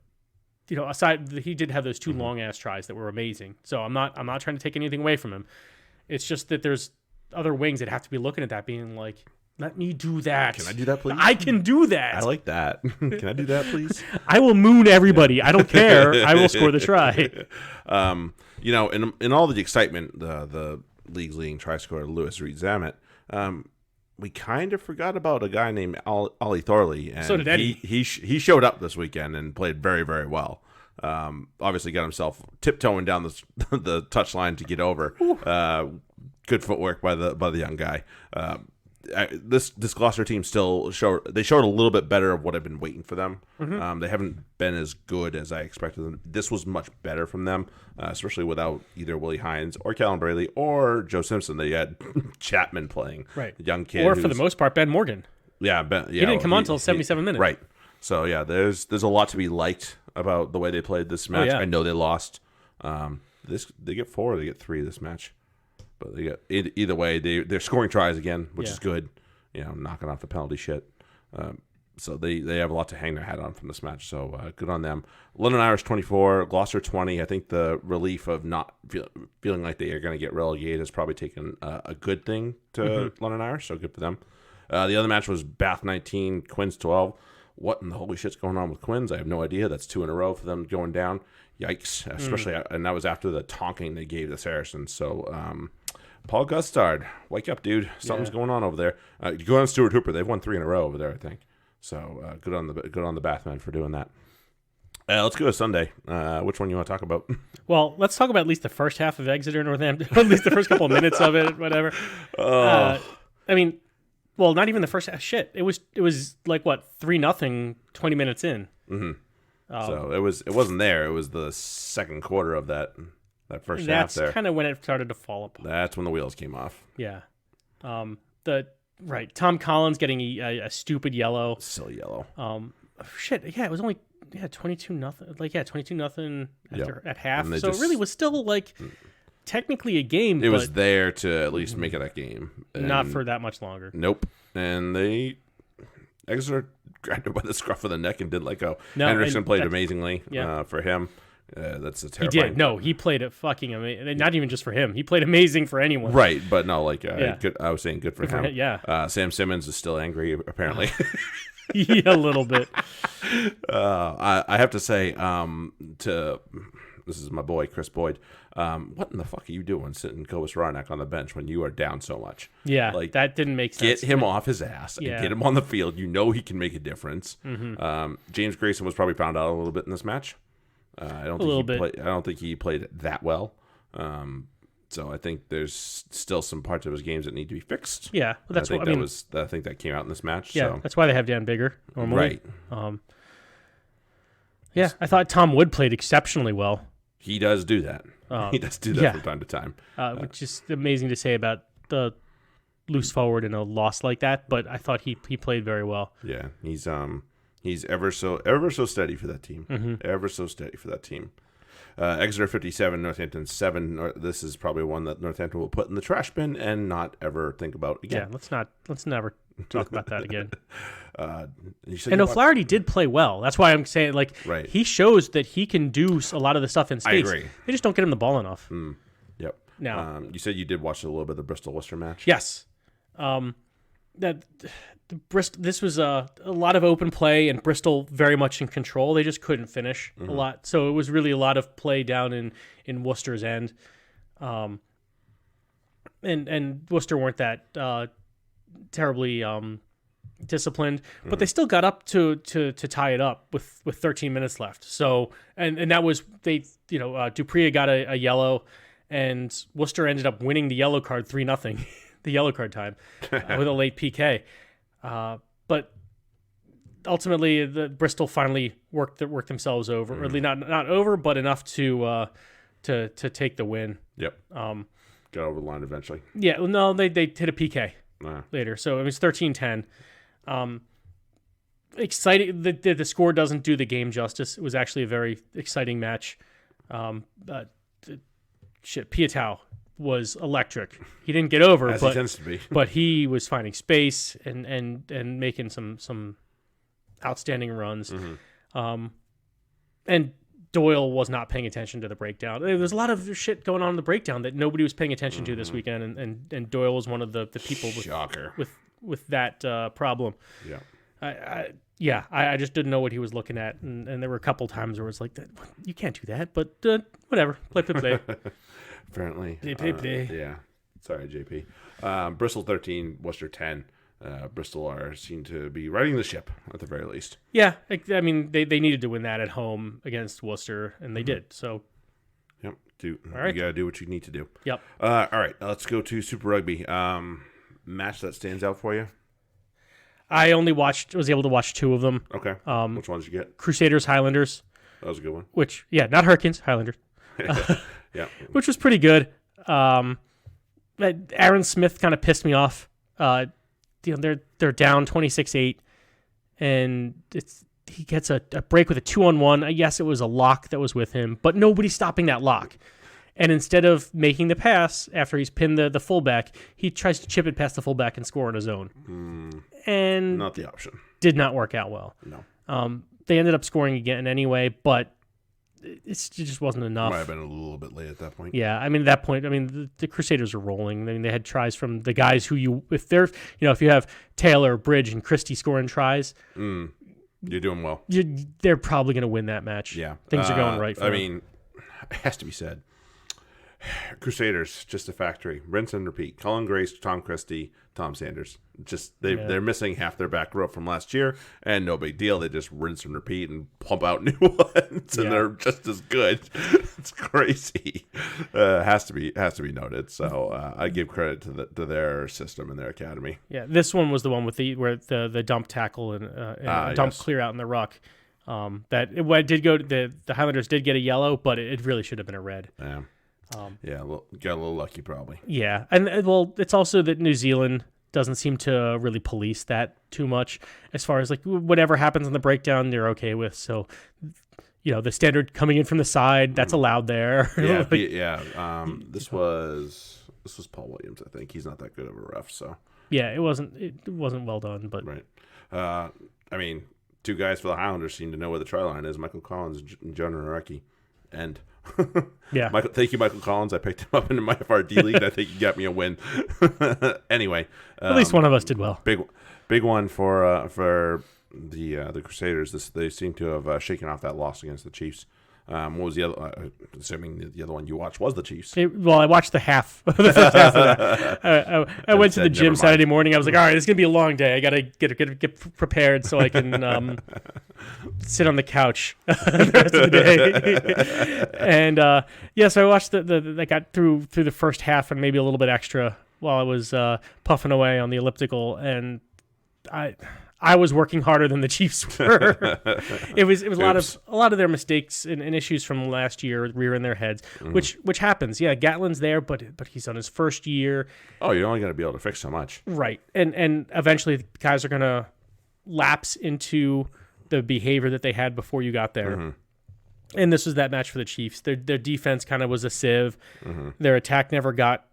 aside he did have those 2 long ass tries that were amazing. So I'm not trying to take anything away from him. It's just that there's other wings that have to be looking at that being like, let me do that. Can I do that, please? I can do that. I like that. Can I do that, please? I will moon everybody. I don't care. I will score the try. In all the excitement, the league's leading try scorer, Lewis Reed-Zammit, we kind of forgot about a guy named Ollie Thorley. And so did Eddie. He showed up this weekend and played very, very well. Obviously got himself tiptoeing down the touchline to get over. Good footwork by the young guy. This Gloucester team still showed a little bit better of what I've been waiting for them. They haven't been as good as I expected them. This was much better from them, especially without either Willie Hines or Callum Brayley or Joe Simpson. They had Chapman playing, right? A young kid, or for the most part, Ben Morgan. Yeah, Ben. Yeah, he didn't come on until 77 minutes, right? So yeah, there's a lot to be liked about the way they played this match. I know they lost. They get 4, they get 3 this match. But they get either way, they're scoring tries again, which is good. Knocking off the penalty shit. So they have a lot to hang their hat on from this match. So good on them. London Irish 24, Gloucester 20. I think the relief of not feeling like they are going to get relegated has probably taken a good thing to London Irish. So good for them. The other match was Bath 19, Quins 12. What in the holy shit's going on with Quins? I have no idea. That's 2 in a row for them going down. Yikes! Especially, and that was after the tonking they gave the Saracens. So, Paul Gustard, wake up, dude! Something's going on over there. Go on, Stuart Hooper. They've won 3 in a row over there, I think. So, good on the Bathmen for doing that. Let's go to Sunday. Which one you want to talk about? Well, let's talk about at least the first half of Exeter Northampton. At least the first couple of minutes of it, whatever. Not even the first half. Shit, it was like what 3-0, 20 minutes in. So it wasn't there. It was the second quarter of that first half there. That's kind of when it started to fall apart. That's when the wheels came off. Yeah. Tom Collins getting a stupid yellow. Silly yellow. It was only 22-0. 22-0 at half. So just, it really was still like technically a game. It was there to at least make it a game. And not for that much longer. Nope. And Exeter grabbed him by the scruff of the neck and didn't let go. No, Henderson played amazingly for him. That's a terrifying. He did. No, he played it fucking amazing. Not even just for him. He played amazing for anyone. Right, but no, good, I was saying good for him. Yeah. Sam Simmons is still angry, apparently. Yeah, a little bit. I have to say, this is my boy, Chris Boyd. What in the fuck are you doing sitting Kobus Rarnak on the bench when you are down so much? Yeah, that didn't make sense. Get him off his ass and get him on the field. You know he can make a difference. James Grayson was probably found out a little bit in this match. I don't think he played that well. So I think there's still some parts of his games that need to be fixed. Yeah, well, that's what I mean. I think that came out in this match. Yeah, so. That's why they have Dan Bigger normally. Right. I thought Tom Wood played exceptionally well. He does do that. He does do that from time to time. Which is amazing to say about the loose forward in a loss like that. But I thought he played very well. Yeah, he's ever so steady for that team. Ever so steady for that team. Exeter 57, Northampton 7. This is probably one that Northampton will put in the trash bin and not ever think about again. Yeah, let's never talk about that again. And O'Flaherty did play well. That's why I'm saying, he shows that he can do a lot of the stuff in space. I agree. They just don't get him the ball enough. Yep. Now, you said you did watch a little bit of the Bristol-Worcester match? Yes. that the Bristol. This was a lot of open play, and Bristol very much in control. They just couldn't finish a lot, so it was really a lot of play down in Worcester's end. And Worcester weren't that terribly disciplined, but they still got up to tie it up with 13 minutes left. So and that was Dupree got a yellow, and Worcester ended up winning the yellow card 3-0, the yellow card time with a late PK. But ultimately, the Bristol finally worked themselves over, or at least not over, but enough to take the win. Yep. Got over the line eventually. Yeah. No, they hit a PK later, so it was 13-10. Exciting. The score doesn't do the game justice. It was actually a very exciting match. Piatow was electric. He didn't get over, as but he tends to be. but he was finding space and making some outstanding runs. And Doyle was not paying attention to the breakdown. There was a lot of shit going on in the breakdown that nobody was paying attention to this weekend, and Doyle was one of the people with that problem. Yeah. I just didn't know what he was looking at, and there were a couple times where it was like, you can't do that, but whatever, play. Apparently. Play. Yeah. Sorry, JP. Bristol 13, Worcester 10. Bristol seem to be riding the ship at the very least. Yeah, I mean they needed to win that at home against Worcester, and they did. So, yep, all right. You gotta do what you need to do. Yep. All right, let's go to Super Rugby. Match that stands out for you. I only was able to watch two of them. Okay. Which ones did you get? Crusaders, Highlanders. That was a good one. Not Hurricanes, Highlanders. Yeah. Which was pretty good. Aaron Smith kind of pissed me off. They're down 26-8, and he gets a break with a 2-on-1. Yes, it was a lock that was with him, but nobody's stopping that lock. And instead of making the pass after he's pinned the fullback, he tries to chip it past the fullback and score on his own. And not the option. Did not work out well. No. They ended up scoring again anyway, but it just wasn't enough. Might have been a little bit late at that point. Yeah, I mean at that point, the Crusaders are rolling. I mean they had tries from the guys who if you have Taylor, Bridge, and Christie scoring tries, you're doing well. They're probably going to win that match. Yeah, things are going right for them. I mean, it has to be said. Crusaders, just a factory. Rinse and repeat. Colin Grace, Tom Christie, Tom Sanders. Just they're missing half their back row from last year, and no big deal. They just rinse and repeat and pump out new ones, and they're just as good. It's crazy. Has to be noted. So I give credit to their system and their academy. Yeah, this one was the one with the dump tackle and dump clear out in the ruck. It did go. The Highlanders did get a yellow, but it really should have been a red. Yeah. Got a little lucky probably. Yeah, and it's also that New Zealand doesn't seem to really police that too much as far as like whatever happens in the breakdown, they're okay with. So, the standard coming in from the side, that's allowed there. This was Paul Williams, I think. He's not that good of a ref, so. Yeah, it wasn't well done, but. Right. I mean, two guys for the Highlanders seem to know where the try line is, Michael Collins and John Naraki. And yeah, thank you, Michael Collins. I picked him up in my FRD league. I think he got me a win. Anyway, at least one of us did well. Big one for the Crusaders. They seem to have shaken off that loss against the Chiefs. What was the other? Assuming the other one you watched was the Chiefs. I watched the first half of that. I went to the gym Saturday morning. I was like, all right, it's gonna be a long day. I gotta get prepared so I can sit on the couch the rest of the day. And so I watched I got through the first half and maybe a little bit extra while I was puffing away on the elliptical, and I was working harder than the Chiefs were. It was a lot of their mistakes and issues from last year rearing their heads, which happens. Yeah, Gatlin's there, but he's on his first year. Oh, you're only going to be able to fix so much, right? And eventually, the guys are going to lapse into the behavior that they had before you got there. And this was that match for the Chiefs. Their defense kind of was a sieve. Their attack never got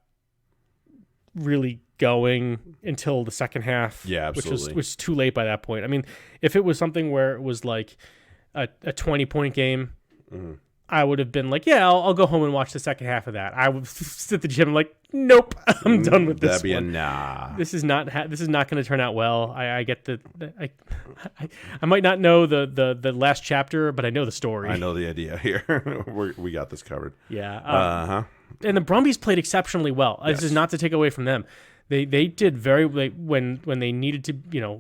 really going until the second half, which was too late by that point. I mean, if it was something where it was like a 20-point game, I would have been like, yeah, I'll go home and watch the second half of that. I would sit at the gym like, nope, I'm done with this. That'd be one. a nah. This is not going to turn out well. I get I might not know the last chapter, but I know the story. I know the idea here. We got this covered. Yeah. And the Brumbies played exceptionally well. Yes. This is not to take away from them. They did very when they needed to,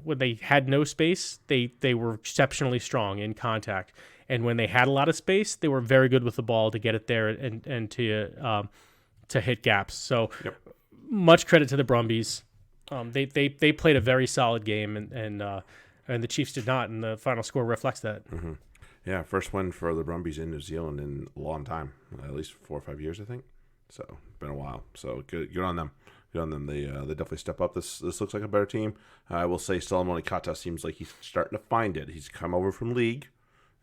when they had no space, they were exceptionally strong in contact. And when they had a lot of space, they were very good with the ball to get it there and to hit gaps. So much credit to the Brumbies. They played a very solid game, and the Chiefs did not, and the final score reflects that. Mm-hmm. Yeah, first win for the Brumbies in New Zealand in a long time, at least 4 or 5 years, I think. So been a while. So good on them. Good on them. They definitely step up. This looks like a better team. I will say Solomon Kata seems like he's starting to find it. He's come over from league,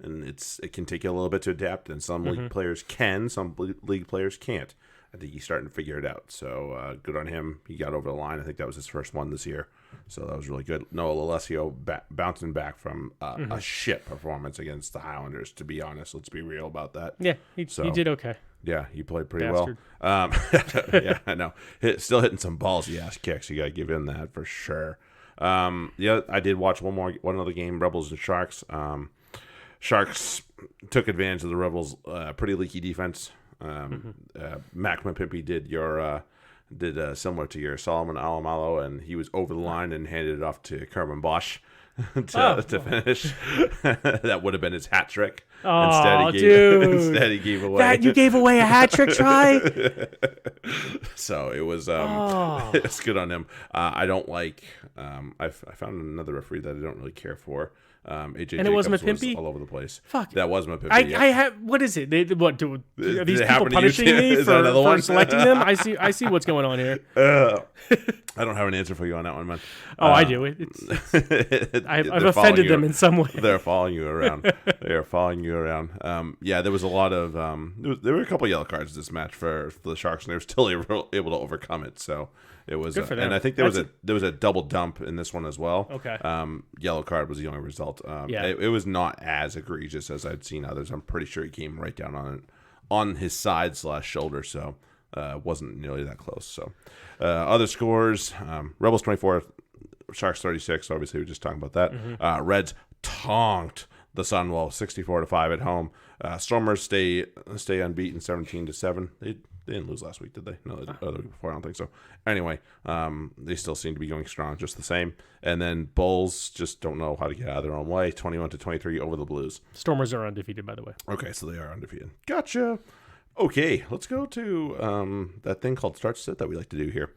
and it can take you a little bit to adapt. And some league players can, some league players can't. I think he's starting to figure it out. So good on him. He got over the line. I think that was his first one this year. So that was really good. Noah Lolesio bouncing back from a shit performance against the Highlanders, to be honest. Let's be real about that. Yeah, he did okay. Yeah, he played pretty Bastard. well. Yeah, I know. Still hitting some ballsy ass kicks. You got to give him that for sure. Yeah, I did watch one other game, Rebels and Sharks. Sharks took advantage of the Rebels' pretty leaky defense. Mac Mapimpi did similar to your Solomon Alomalo, and he was over the line and handed it off to Kerman Bosch to finish. That would have been his hat trick. Oh, Instead, he gave away. That you gave away a hat trick try? So it was it's good on him. I don't like. I found another referee that I don't really care for. AJ and it was Jacobs Mapimpi? all over the place. Fuck. That was Mapimpi. I have. What is it? Are these people punishing me Is that another for one? selecting them? I see what's going on here. I don't have an answer for you on that one, man. I do. I've offended them in some way. They're following you around. They are following you around. Yeah, there was a lot of there were a couple of yellow cards this match for the Sharks, and they were still able to overcome it. So it was good for them. And I think there was a double dump in this one as well. Okay. Yellow card was the only result. It was not as egregious as I'd seen others. I'm pretty sure he came right down on his side / shoulder. So wasn't nearly that close. So other scores: Rebels 24, Sharks 36. Obviously, we were just talking about that. Reds tonked the Sunwolves 64-5 at home. Stormers stay unbeaten 17-7. They didn't lose last week, did they? No, the week before, I don't think so. Anyway, they still seem to be going strong, just the same. And then Bulls just don't know how to get out of their own way. 21-23 over the Blues. Stormers are undefeated, by the way. Okay, so they are undefeated. Gotcha. Okay, let's go to that thing called Start Sit that we like to do here.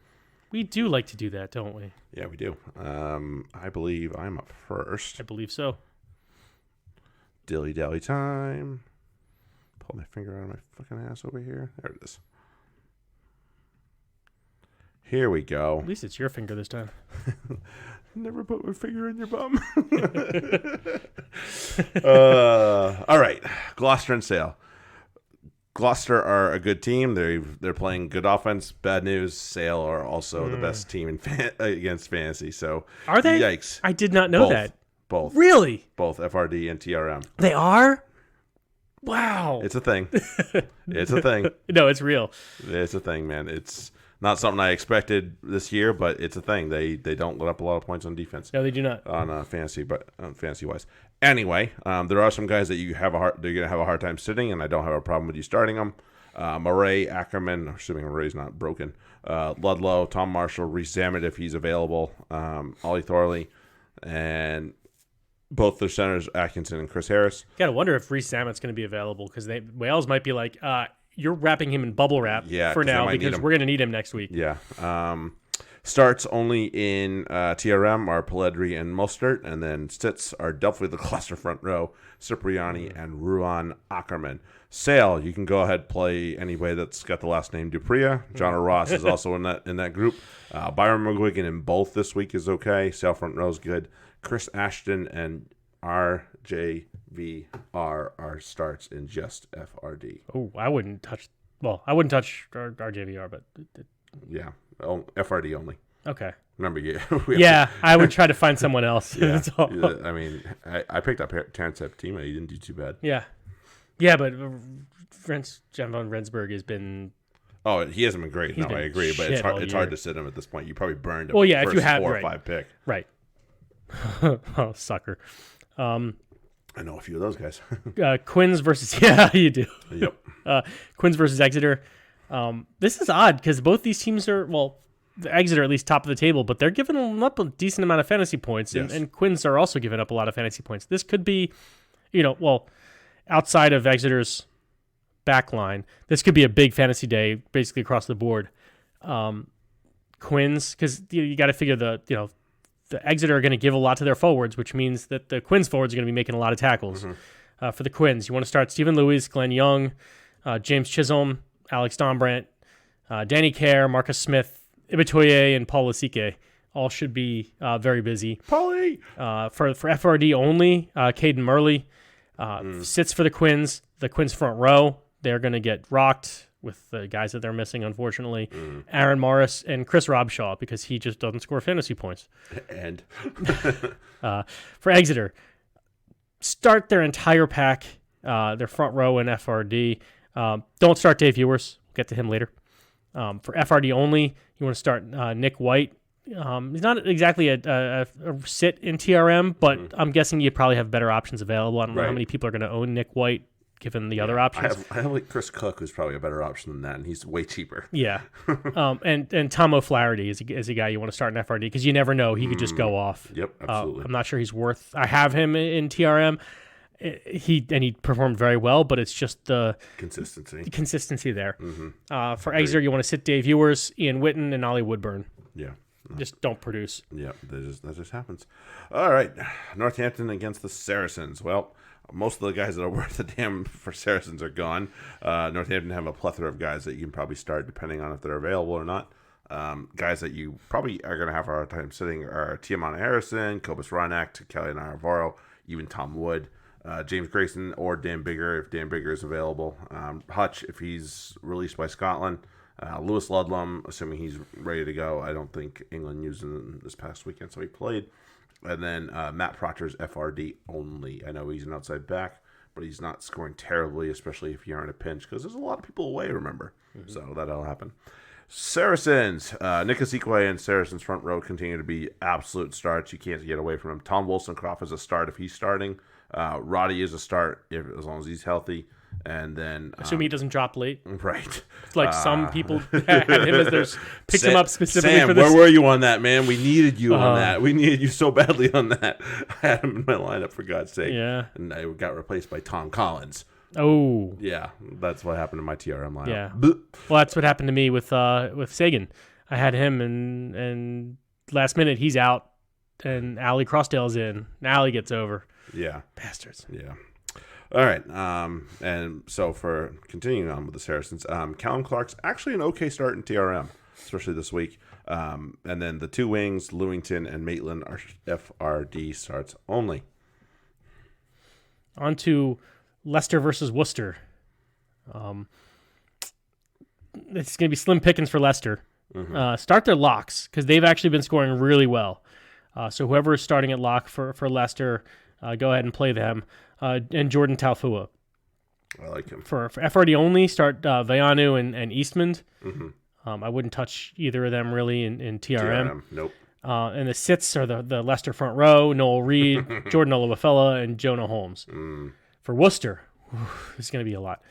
We do like to do that, don't we? Yeah, we do. I believe I'm up first. I believe so. Dilly-dally time. Pull my finger out of my fucking ass over here. There it is. Here we go. At least it's your finger this time. Never put my finger in your bum. All right. Gloucester and Sale. Gloucester are a good team. They're playing good offense. Bad news, Sale are also the best team against fantasy. So are they? Yikes. I did not know that. Both. Really? Both FRD and TRM. They are? Wow. It's a thing. It's a thing. No, it's real. It's a thing, man. It's not something I expected this year, but it's a thing. They don't let up a lot of points on defense. No, they do not. On fantasy, but fantasy wise. Anyway, there are some guys that you're gonna have a hard time sitting, and I don't have a problem with you starting them. Murray, Ackerman, assuming Murray's not broken. Ludlow, Tom Marshall, Reece Zammit if he's available. Ollie Thorley, and both their centers, Atkinson and Chris Harris. Gotta wonder if Reece Zammit's going to be available because Wales might be like, you're wrapping him in bubble wrap for now because we're going to need him next week. Yeah. Starts only in TRM are Pelledri and Mostert, and then sits are definitely the cluster front row, Cipriani and Ruan Ackerman. Sale, you can go ahead play anybody that's got the last name Dupria. John Ross is also in that group. Byron McGuigan in both this week is okay. Sale front row is good. Chris Ashton and RJVR are starts in just FRD. Oh, I wouldn't touch RJVR, but yeah, FRD only. Okay. Remember, I would try to find someone else. Yeah. I mean, I picked up Terrence Septima. He didn't do too bad. Yeah. Yeah, but Jan von Rensburg has been. Oh, he hasn't been great. No, been I agree, but shit it's hard to sit him at this point. You probably burned him. Well, yeah, if first you have 4 or right. 5 pick. Right. Oh, sucker. I know a few of those guys. Quins versus yeah, you do. Yep. Quins versus Exeter. This is odd because both these teams are the Exeter at least top of the table, but they're giving them up a decent amount of fantasy points, Yes. and Quins are also giving up a lot of fantasy points. This could be, outside of Exeter's back line, this could be a big fantasy day basically across the board. Quins, because you got to figure the Exeter are going to give a lot to their forwards, which means that the Quins forwards are going to be making a lot of tackles. For the Quins, you want to start Stephen Lewis, Glenn Young, James Chisholm, Alex Dombrant, Danny Kerr, Marcus Smith, Ibitoye, and Paul Lasike. All should be very busy. Paulie! For FRD only, Caden Murley sits for the Quins. The Quins front row, they're going to get rocked with the guys that they're missing, unfortunately. Aaron Morris and Chris Robshaw, because he just doesn't score fantasy points. And for Exeter, start their entire pack, their front row in FRD. Don't start Dave Ewers. We'll get to him later. For FRD only, you want to start Nick White. He's not exactly a sit in TRM, but I'm guessing you probably have better options available. I don't know how many people are going to own Nick White given the other options. I have like Chris Cook, who's probably a better option than that, and he's way cheaper. Yeah. And Tom O'Flaherty is a guy you want to start in FRD because you never know. He could just go off. Yep, absolutely. I'm not sure he's worth. I have him in TRM. He performed very well, but it's just the consistency there. For Exeter, you want to sit Dave Ewers, Ian Witten, and Ollie Woodburn. Yeah. Just don't produce. Yeah, that just happens. All right, Northampton against the Saracens. Well, most of the guys that are worth a damn for Saracens are gone. Northampton have a plethora of guys that you can probably start depending on if they're available or not. Guys that you probably are going to have a hard time sitting are Tiamana Harrison, Cobus Reinach, Kelly Navarro, even Tom Wood, James Grayson, or Dan Bigger if Dan Bigger is available. Hutch if he's released by Scotland. Lewis Ludlam, assuming he's ready to go. I don't think England used him this past weekend, so he played. And then Matt Proctor's FRD only. I know he's an outside back, but he's not scoring terribly, especially if you're in a pinch, because there's a lot of people away, remember. So that'll happen. Saracens. Nick Ezekiel and Saracens front row continue to be absolute starts. You can't get away from him. Tom Wollstonecroft is a start if he's starting. Roddy is a start as long as he's healthy. And then assuming he doesn't drop late, right? Like some people had him as their picked him up specifically Sam, for this. Where were you on that, man? We needed you on that. We needed you so badly on that. I had him in my lineup for God's sake. Yeah, and I got replaced by Tom Collins. Oh, yeah, that's what happened in my TRM lineup. Yeah, well, that's what happened to me with Sagan. I had him, and last minute he's out, and Allie Crossdale's in. Allie gets over. Yeah, bastards. Yeah. All right, and so for continuing on with the Saracens, Callum Clark's actually an okay start in TRM, especially this week. And then the two wings, Lewington and Maitland, are FRD starts only. On to Leicester versus Worcester. It's going to be slim pickings for Leicester. Start their locks because they've actually been scoring really well. So whoever is starting at lock for Leicester, go ahead and play them. And Jordan Taufua. I like him. For FRD only, start Vayanu and Eastman. I wouldn't touch either of them really in TRM. Nope. And the sits are the Leicester front row, Noel Reed, Jordan Olawafella, and Jonah Holmes. For Worcester, it's going to be a lot.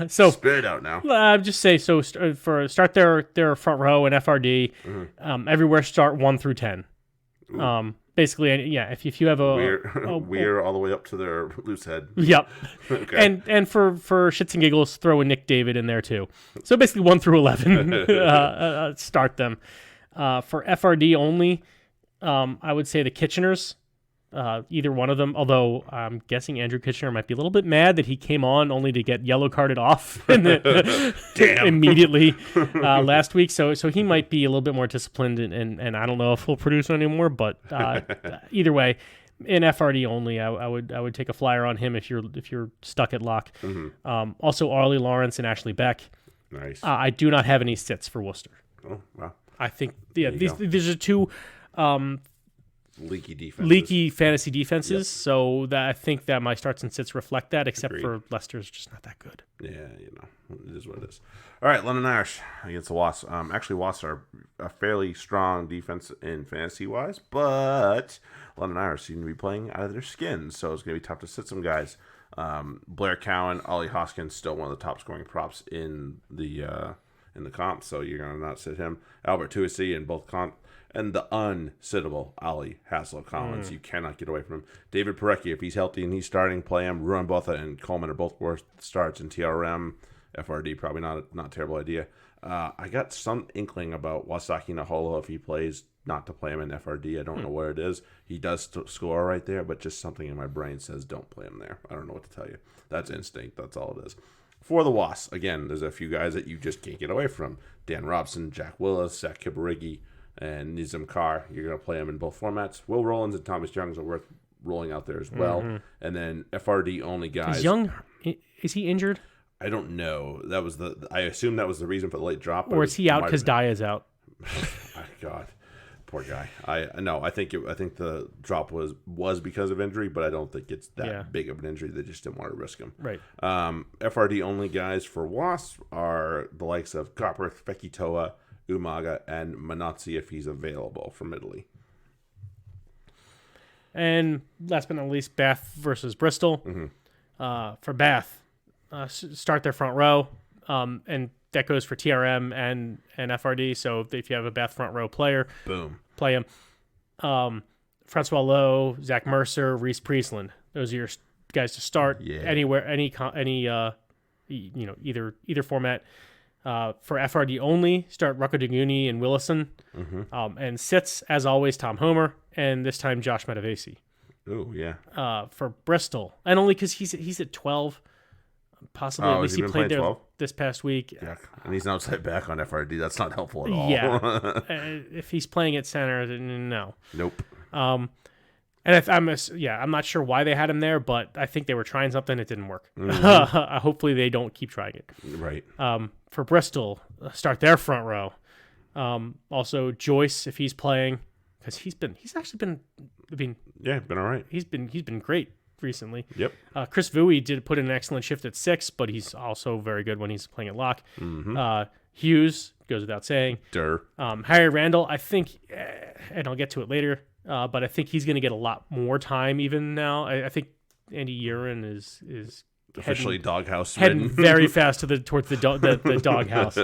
So spit it out now. Just say so. Start their front row in FRD. Everywhere start 1 through 10. Basically, yeah. If you have we're all the way up to their loose head. Yep. Okay. And for shits and giggles, throw a Nick David in there too. So basically 1 through 11, start them. For FRD only, I would say the Kitcheners. Either one of them, although I'm guessing Andrew Kitchener might be a little bit mad that he came on only to get yellow carded off immediately last week. So he might be a little bit more disciplined, and I don't know if he'll produce anymore. But either way, in FRD only, I would take a flyer on him if you're stuck at lock. Also, Arlie Lawrence and Ashley Beck. Nice. I do not have any sits for Worcester. Oh wow. I think these are two. leaky defenses. leaky fantasy defenses. So that I think that my starts and sits reflect that, except Agreed. for Leicester's just not that good. Yeah, it is what it is. All right, London Irish against the Wasps. Actually, Wasps are a fairly strong defense in fantasy-wise, but London Irish seem to be playing out of their skins, so it's going to be tough to sit some guys. Blair Cowan, Ollie Hoskins, still one of the top scoring props in the comp, so you're going to not sit him. Albert Tuasi in both comp. And the unsittable Ali Hassel-Collins. You cannot get away from him. David Parecki, if he's healthy and he's starting, play him. Ruan Botha and Coleman are both worth starts in TRM. FRD, probably not a terrible idea. I got some inkling about Wasaki Naholo, if he plays, not to play him in FRD. I don't know where it is. He does score right there, but just something in my brain says don't play him there. I don't know what to tell you. That's instinct. That's all it is. For the Wasps, again, there's a few guys that you just can't get away from. Dan Robson, Jack Willis, Zach Kibarigi, and Nizam Carr. You're going to play them in both formats. Will Rollins and Thomas Youngs are worth rolling out there as well. And then FRD only guys. Is he injured? I don't know. I assume that was the reason for the late drop. Or is he out because Daya's out? God, poor guy. I think the drop was because of injury, but I don't think it's that big of an injury. They just didn't want to risk him. Right. FRD only guys for Wasps are the likes of Copperth, Fekitoa, Umaga, and Manazzi if he's available from Italy. And last but not least, Bath versus Bristol. For Bath, start their front row, and that goes for TRM and FRD. So if you have a Bath front row player, boom, play him. Francois Lowe, Zach Mercer, Reese Priestland. Those are your guys to start anywhere, either format. For FRD only, start Rocco Duguni and Willison. And sits, as always, Tom Homer, and this time Josh Matavesi. Oh, yeah. For Bristol, and only because he's at 12. Possibly, at least he played there 12? This past week. Yeah, and he's an outside back on FRD. That's not helpful at all. Yeah. If he's playing at center, then no. Nope. And I'm not sure why they had him there, but I think they were trying something. It didn't work. Hopefully, they don't keep trying it. Right. For Bristol, start their front row. Also, Joyce, if he's playing, because he's actually been been all right. He's been great recently. Yep. Chris Vui did put in an excellent shift at 6, but he's also very good when he's playing at lock. Hughes goes without saying. Harry Randall, I think, and I'll get to it later, but I think he's going to get a lot more time even now. I think Andy Urin is officially doghouse heading very fast towards the doghouse.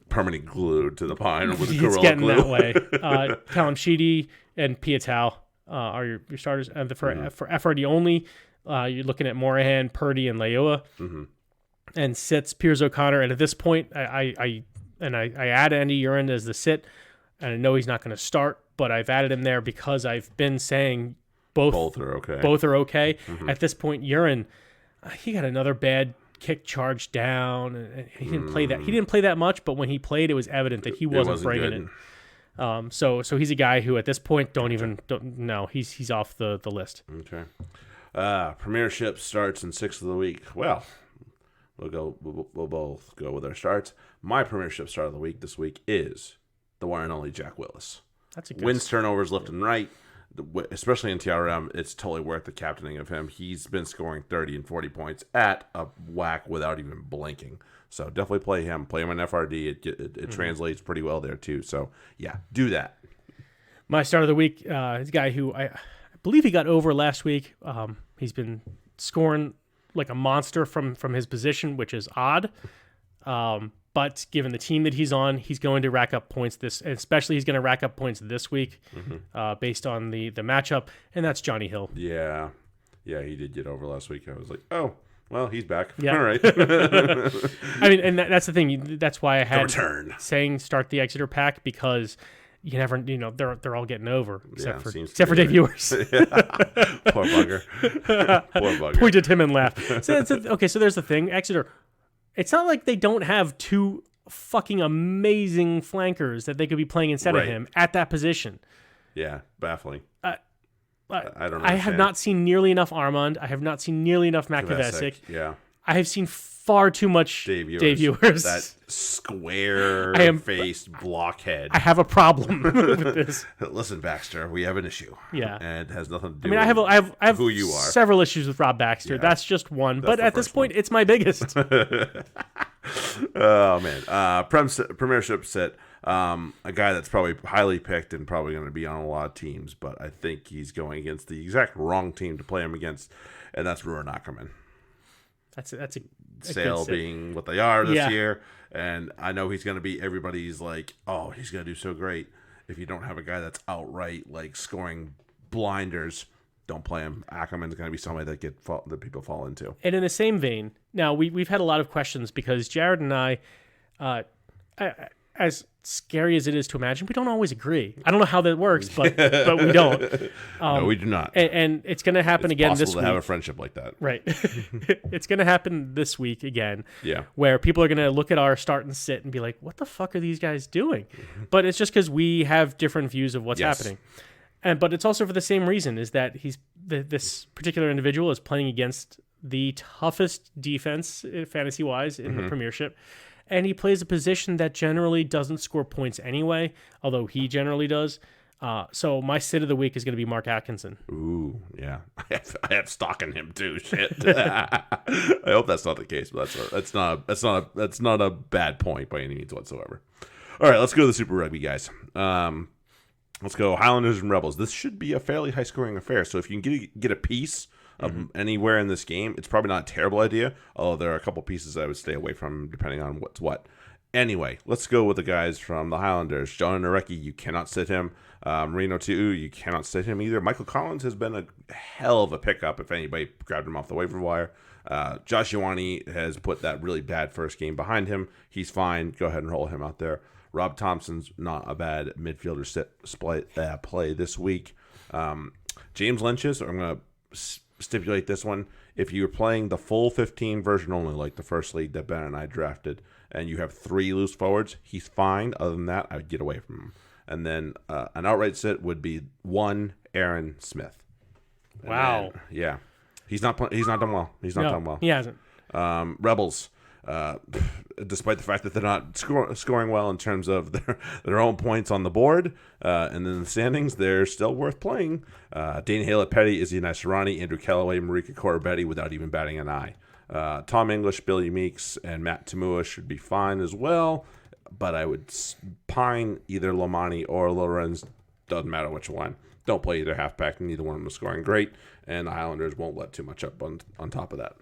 Permanently glued to the pine with He's Gorilla getting glue. that way. Callum Sheedy and Piatow are your starters. And for FRD only, you're looking at Morahan, Purdy, and Leoa. And sits Piers O'Connor. And at this point, I add Andy Urin as the sit, and I know he's not going to start, but I've added him there because I've been saying both are okay. Both are okay. At this point, Urin, he got another bad kick charge down, and he didn't play that. He didn't play that much, but when he played, it was evident that he wasn't bringing it. So he's a guy who at this point he's off the list. Okay. Premiership starts in 6th of the week. Well, we'll both go with our starts. My Premiership start of the week this week is the one and only Jack Willis. That's a good wins turnovers left and right. Especially in TRM, it's totally worth the captaining of him. He's been scoring 30 and 40 points at a whack without even blinking. So definitely play him. Play him in FRD. It translates pretty well there too. So yeah, do that. My start of the week is a guy who I believe he got over last week. He's been scoring like a monster from his position, which is odd. But given the team that he's on, he's going to rack up points especially he's going to rack up points this week based on the matchup, and that's Johnny Hill. Yeah, he did get over last week. I was like, oh, well, he's back. Yeah. All right. I mean, and that's the thing. That's why I had saying start the Exeter pack, because you never, they're all getting over except for Dave Ewers. Poor bugger. Point at him and laugh. So there's the thing. Exeter, it's not like they don't have two fucking amazing flankers that they could be playing instead of him at that position. Yeah, baffling. I don't know. I have not seen nearly enough Armand. I have not seen nearly enough Makovesic. Yeah. I have seen far too much Dave Ewers. That square-faced blockhead. I have a problem with this. Listen, Baxter, we have an issue. Yeah. And it has nothing to do with I have who you are. Several issues with Rob Baxter. Yeah. That's just one. But at this point, it's my biggest. Oh, man. Premiership sit. A guy that's probably highly picked and probably going to be on a lot of teams, but I think he's going against the exact wrong team to play him against, and that's Ruhr Ackerman. That's a Sale being what they are this year, and I know he's going to be everybody's like, oh, he's going to do so great. If you don't have a guy that's outright like scoring blinders, don't play him. Ackerman's going to be somebody that people fall into. And in the same vein, now we've had a lot of questions because Jared and I as scary as it is to imagine, we don't always agree. I don't know how that works, but we don't. No, we do not. And it's going to happen again this week. It's possible to have a friendship like that. Right. It's going to happen this week again. Yeah. Where people are going to look at our start and sit and be like, what the fuck are these guys doing? But it's just because we have different views of what's happening. But it's also for the same reason, is that this particular individual is playing against the toughest defense, fantasy-wise, in the Premiership. And he plays a position that generally doesn't score points anyway, although he generally does. So my sit of the week is going to be Mark Atkinson. Ooh, yeah. I have stock in him too. Shit. I hope that's not the case, but that's not a bad point by any means whatsoever. All right, let's go to the Super Rugby, guys. Let's go Highlanders and Rebels. This should be a fairly high-scoring affair. So if you can get a piece of anywhere in this game, it's probably not a terrible idea. Although there are a couple pieces I would stay away from depending on what's what. Anyway, let's go with the guys from the Highlanders. John Narecki, you cannot sit him. Marino Tu'u, you cannot sit him either. Michael Collins has been a hell of a pickup if anybody grabbed him off the waiver wire. Josh Ioane has put that really bad first game behind him. He's fine. Go ahead and roll him out there. Rob Thompson's not a bad midfielder play this week. James Lynch's, I'm going to stipulate this one. If you're playing the full 15 version only, like the first league that Ben and I drafted, and you have 3 loose forwards, he's fine. Other than that, I would get away from him. And then an outright sit would be 1 Aaron Smith. Wow. Then, yeah. He's not done well. Done well. He hasn't. Rebels. Despite the fact that they're not scoring well in terms of their own points on the board and in the standings, they're still worth playing. Dane Halett-Petty, Izzy Nasrani, Andrew Callaway, Marika Corabetti without even batting an eye. Tom English, Billy Meeks, and Matt Tamua should be fine as well, but I would pine either Lomani or Lorenz. Doesn't matter which one. Don't play either halfback. Neither one of them is scoring great, and the Highlanders won't let too much up on top of that.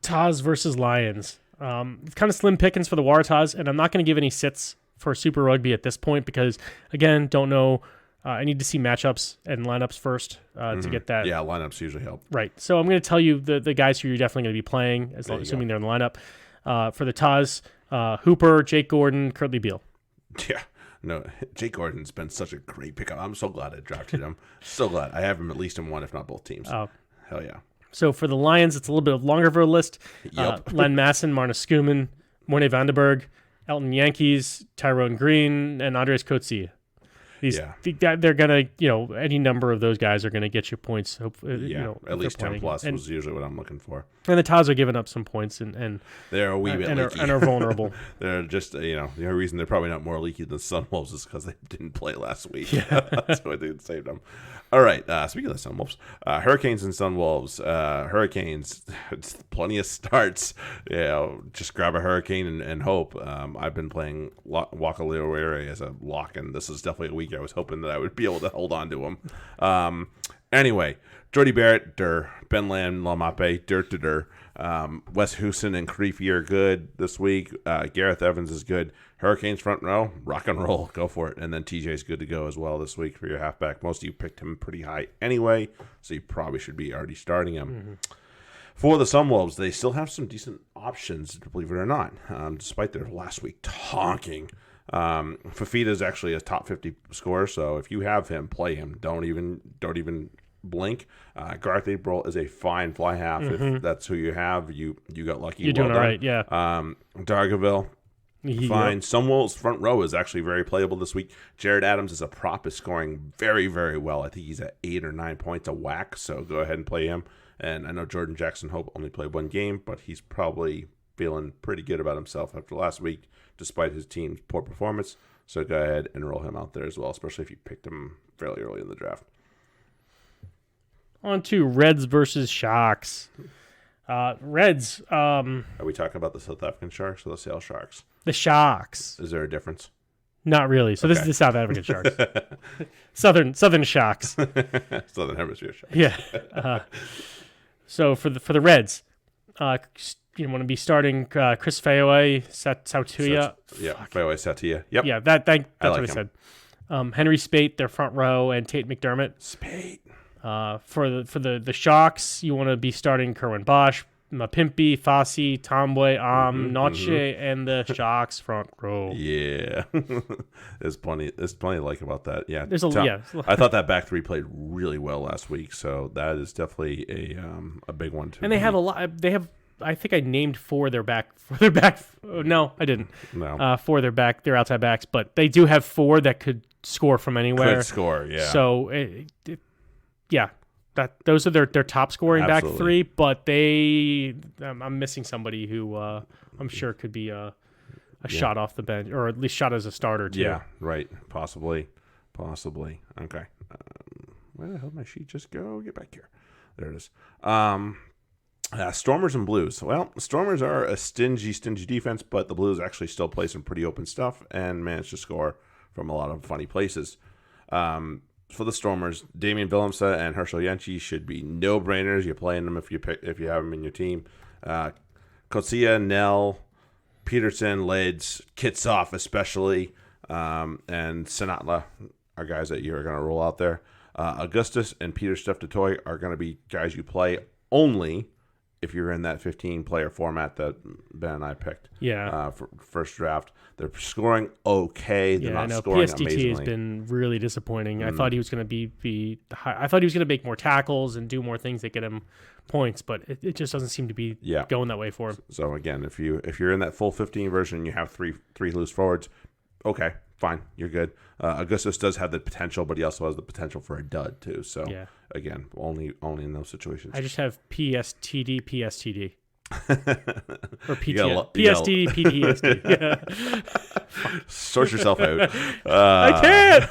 Taz versus Lions. Kind of slim pickings for the Waratahs, and I'm not going to give any sits for Super Rugby at this point because, again, don't know. I need to see matchups and lineups first to get that. Yeah, lineups usually help. Right. So I'm going to tell you the guys who you're definitely going to be playing, assuming they're in the lineup. For the Taz, Hooper, Jake Gordon, Kurtley Beale. Yeah. No, Jake Gordon's been such a great pickup. I'm so glad I drafted him. So glad. I have him at least in one, if not both teams. Oh. Hell yeah. So for the Lions, it's a little bit of longer of a list. Yep. Len Masson, Marna Skuman, Morne Vandenberg, Elton Yankees, Tyrone Green, and Andres Coetzee. They're going to, any number of those guys are going to get you points. At least 10 plus was usually what I'm looking for. And the Taz are giving up some points and they're a wee bit leaky. And are vulnerable. They're just, the only reason they're probably not more leaky than Sunwolves is because they didn't play last week. Yeah. That's why they saved them. All right. Speaking of the Sunwolves, Hurricanes and Sunwolves. Hurricanes, it's plenty of starts. Just grab a Hurricane and hope. I've been playing Waka Leoere as a lock, and this is definitely a week I was hoping that I would be able to hold on to him. Anyway, Jordy Barrett, Ben Lamb, Lamape, Wes Houston and Creepy are good this week. Gareth Evans is good. Hurricanes front row, rock and roll, go for it. And then TJ's good to go as well this week for your halfback. Most of you picked him pretty high anyway, so you probably should be already starting him. Mm-hmm. For the Sunwolves, they still have some decent options, believe it or not, despite their last week tonking. Fafita is actually a top 50 scorer, so if you have him, play him. Don't even blink. Garth April is a fine fly half. If that's who you have, you got lucky. You're doing all right, yeah. Dargaville, fine. Sunwolves front row is actually very playable this week. Jared Adams is a prop, is scoring very, very well. I think he's at 8 or 9 points a whack, so go ahead and play him. And I know Jordan Jackson Hope only played one game, but he's probably feeling pretty good about himself after last week, despite his team's poor performance. So go ahead and roll him out there as well, especially if you picked him fairly early in the draft. On to Reds versus Sharks. Reds. Are we talking about the South African Sharks or the Sale Sharks? The Sharks. Is there a difference? Not really. So this is the South African Sharks. Southern Sharks. Southern Hemisphere Sharks. Yeah. So for the Reds, you want to be starting Chris Fayaway, Sautuya. Fayaway, Sautuya. Yep. Yeah, that's like what I said. Henry Spate, their front row, and Tate McDermott. Spate. For the Sharks, you want to be starting Kerwin Bosch, Mapimpi, Fassi, Tombwe, Noche, and the Sharks front row. Yeah, there's plenty to like about that. Yeah, I thought that back three played really well last week, so that is definitely a big one too. And they have a lot. They have. I think I named four their back. No, I didn't. No, four their outside backs, but they do have four that could score from anywhere. Could score, yeah. So, yeah. Those are their top scoring back three, but I'm missing somebody who I'm sure could be a shot off the bench, or at least shot as a starter too. Yeah, right. Possibly. Okay. Where the hell did my sheet just go? Get back here. There it is. Stormers and Blues. Well, Stormers are a stingy defense, but the Blues actually still play some pretty open stuff and manage to score from a lot of funny places. For the Stormers, Damian Willemse and Herschel Yenchi should be no-brainers. You're playing them if you have them in your team. Kotsia, Nell, Peterson, Leds, Kitsoff especially, and Sinatla are guys that you're going to roll out there. Augustus and Peter Steph-Dutoy are going to be guys you play only if you're in that 15-player format that Ben and I picked. Yeah. For first draft. They're scoring okay. They're not scoring amazingly. has been really disappointing. I thought he was going to I thought he was going to make more tackles and do more things that get him points, but it just doesn't seem to be going that way for him. So again, if you're in that full 15 version and you have three loose forwards, okay, fine, you're good. Augustus does have the potential, but he also has the potential for a dud too. So again, only in those situations. I just have PSTD. Or PTSD, PTSD. Sort yourself out. I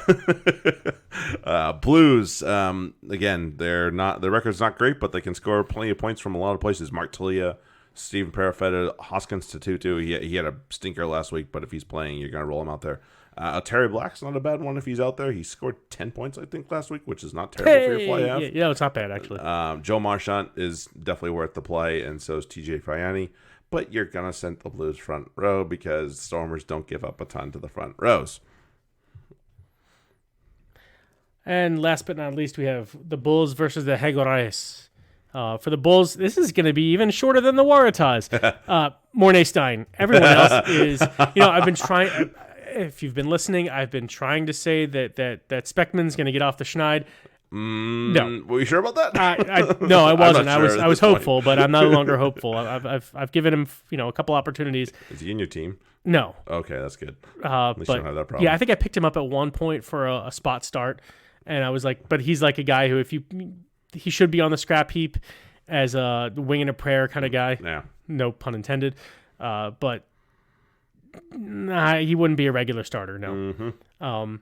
can't. Blues. Again, their record's not great, but they can score plenty of points from a lot of places. Mark Talia, Stephen Parafetta, Hoskins Tatutu. He had a stinker last week, but if he's playing, you're going to roll him out there. Terry Black's not a bad one if he's out there. He scored 10 points, I think, last week, which is not terrible for your fly half. Yeah, it's not bad, actually. Joe Marchant is definitely worth the play, and so is TJ Fayani. But you're going to send the Blues front row because Stormers don't give up a ton to the front rows. And last but not least, we have the Bulls versus the Jaguares. For the Bulls, this is going to be even shorter than the Waratahs. Mornay Stein. Everyone else is, I've been trying... If you've been listening, I've been trying to say that Speckman's going to get off the schneid. No, were you sure about that? No, I wasn't. I was hopeful, but I'm no longer hopeful. I've given him a couple opportunities. Is he in your team? No. Okay, that's good. At least you don't have that problem. Yeah, I think I picked him up at one point for a spot start, and I was like, but he's like a guy who he should be on the scrap heap as a wing and a prayer kind of guy. Yeah. No pun intended. But. Nah, he wouldn't be a regular starter, no. Mm-hmm.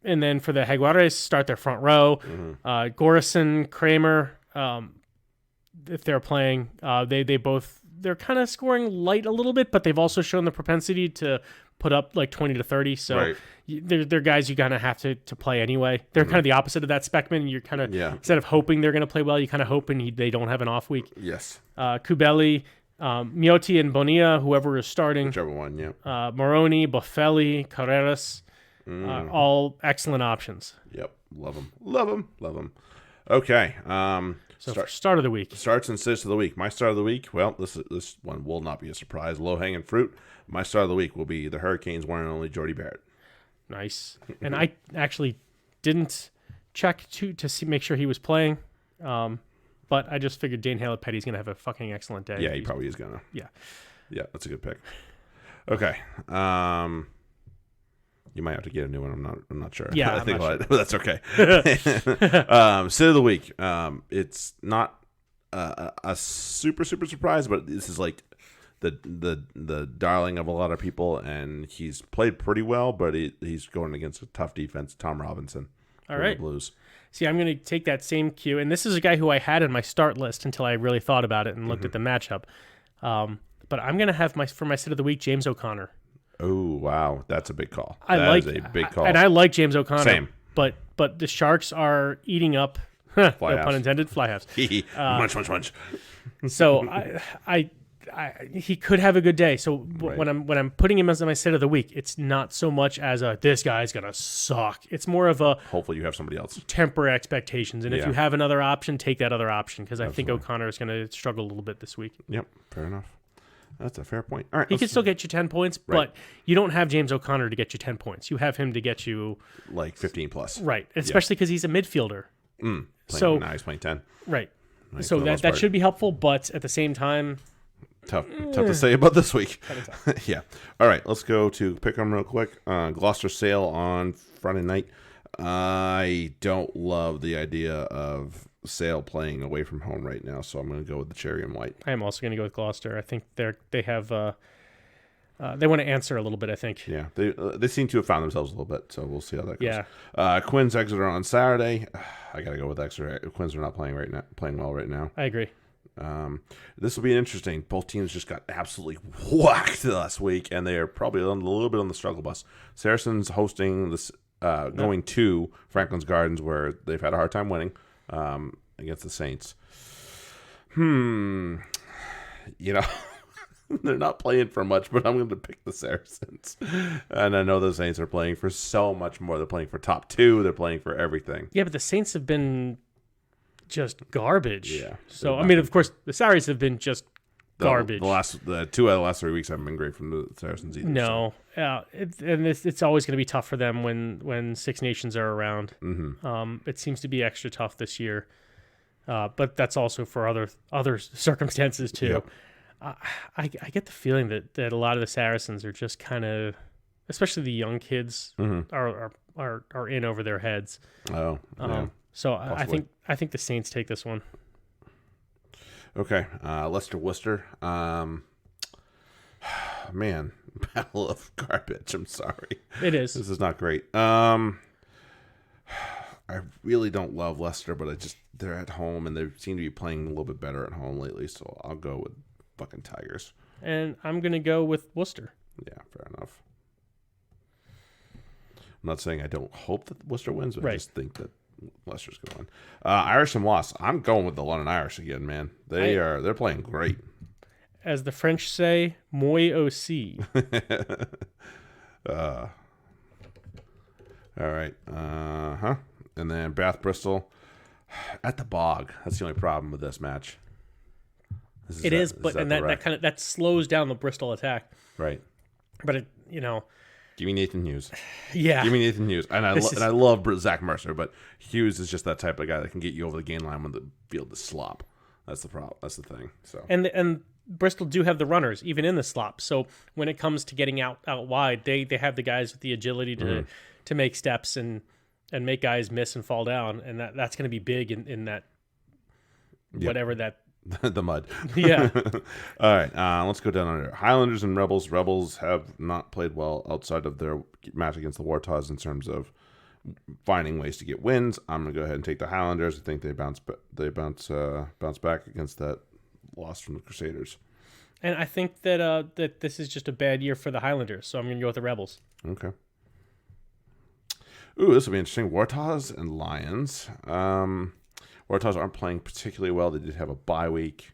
And then for the Jaguares, start their front row. Mm-hmm. Gorison, Kramer, if they're playing, they're kind of scoring light a little bit, but they've also shown the propensity to put up like 20 to 30. So they're guys you kind of have to play anyway. They're kind of the opposite of that Speckman. You're kind of instead of hoping they're going to play well, you kind of hoping they don't have an off week. Yes. Kubeli. Miotti and Bonilla, whoever is starting. Whichever one, yeah. Moroni, Boffelli, Carreras, all excellent options. Yep, love them. Okay. So start of the week. Starts and sits of the week. My start of the week, well, this one will not be a surprise. Low-hanging fruit. My start of the week will be the Hurricanes' one and only Jordy Barrett. Nice. And I actually didn't check to make sure he was playing. But I just figured Dane Halapetty's going to have a fucking excellent day. Yeah, he probably is going to. Yeah. Yeah, that's a good pick. Okay. You might have to get a new one. I'm not sure. Yeah, I think that's okay. Sit of the week. It's not a super surprise, but this is like the darling of a lot of people, and he's played pretty well, but he's going against a tough defense. Tom Robinson. All right. The Blues. See, I'm going to take that same cue, and this is a guy who I had in my start list until I really thought about it and looked at the matchup. But I'm going to have for my sit of the week, James O'Connor. Oh, wow. That's a big call. That is a big call. And I like James O'Connor. Same. But the Sharks are eating up, no pun intended, fly halves. Munch. So he could have a good day. So when I'm putting him as my sit of the week, it's not so much as this guy's gonna suck. It's more of a hopefully you have somebody else. Temper expectations, and if you have another option, take that other option because I think O'Connor is gonna struggle a little bit this week. Yep, fair enough. That's a fair point. All right, he can still get you 10 points, but you don't have James O'Connor to get you 10 points. You have him to get you like 15 plus, right? Especially because he's a midfielder. So now he's playing 10, right? So that should be helpful, but at the same time. Tough to say about this week. Yeah. All right, let's go to pick 'em real quick. Gloucester Sale on Friday night. I don't love the idea of Sale playing away from home right now, so I'm going to go with the cherry and white. I am also going to go with Gloucester. I think they have they want to answer a little bit. I think. Yeah, they seem to have found themselves a little bit, so we'll see how that goes. Yeah. Quins Exeter on Saturday. I got to go with Exeter. Quins are not playing well right now. I agree. This will be interesting. Both teams just got absolutely whacked last week, and they are probably a little bit on the struggle bus. Saracens hosting this, going to Franklin's Gardens, where they've had a hard time winning against the Saints. You know, they're not playing for much, but I'm going to pick the Saracens. And I know the Saints are playing for so much more. They're playing for top 2. They're playing for everything. Yeah, but the Saints have been just garbage. Yeah. So I mean, of course, the Sarries have been just garbage. The 2 out of the last 3 weeks haven't been great from the Saracens either. No, it's always going to be tough for them when Six Nations are around. Mm-hmm. It seems to be extra tough this year, but that's also for other circumstances too. Yep. I get the feeling that a lot of the Saracens are just kind of, especially the young kids, are in over their heads. Oh, yeah. So possibly. I think the Saints take this one. Okay, Leicester-Worcester. Man, battle of garbage. I'm sorry. It is. This is not great. I really don't love Leicester, but they're at home and they seem to be playing a little bit better at home lately. So I'll go with fucking Tigers. And I'm gonna go with Worcester. Yeah, fair enough. I'm not saying I don't hope that Worcester wins, but right. I just think that Leicester's going to win. Irish and Wasps. I'm going with the London Irish again, man. They're playing great. As the French say, moi aussi. All right. And then Bath Bristol at the Bog. That's the only problem with this match. That slows down the Bristol attack. Right. But give me Nathan Hughes. Yeah. Give me Nathan Hughes. And I love Zach Mercer, but Hughes is just that type of guy that can get you over the gain line when the field is slop. That's the problem. That's the thing. So and Bristol do have the runners even in the slop. So when it comes to getting out wide, they have the guys with the agility to make steps and make guys miss and fall down, and that's going to be big in that whatever that the mud. Yeah. All right. Let's go down under Highlanders and Rebels. Rebels have not played well outside of their match against the Warthos in terms of finding ways to get wins. I'm gonna go ahead and take the Highlanders. I think they bounce back against that loss from the Crusaders. And I think that this is just a bad year for the Highlanders, so I'm gonna go with the Rebels. Okay. Ooh, this will be interesting. Warthos and Lions. Warthos aren't playing particularly well. They did have a bye week,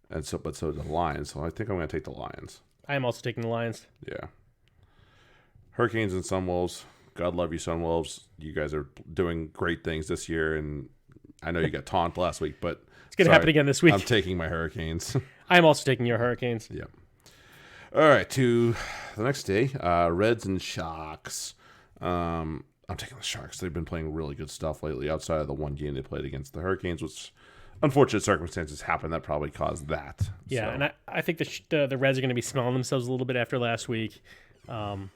but so did the Lions. So I think I'm going to take the Lions. I am also taking the Lions. Yeah. Hurricanes and Sunwolves. God love you, Sunwolves. You guys are doing great things this year, and I know you got taunt last week, but it's going to happen again this week. I'm taking my Hurricanes. I'm also taking your Hurricanes. Yeah. All right, to the next day, Reds and Sharks. I'm taking the Sharks. They've been playing really good stuff lately outside of the one game they played against the Hurricanes, which unfortunate circumstances happened that probably caused that. Yeah, so. And I think the Reds are going to be smelling themselves a little bit after last week, and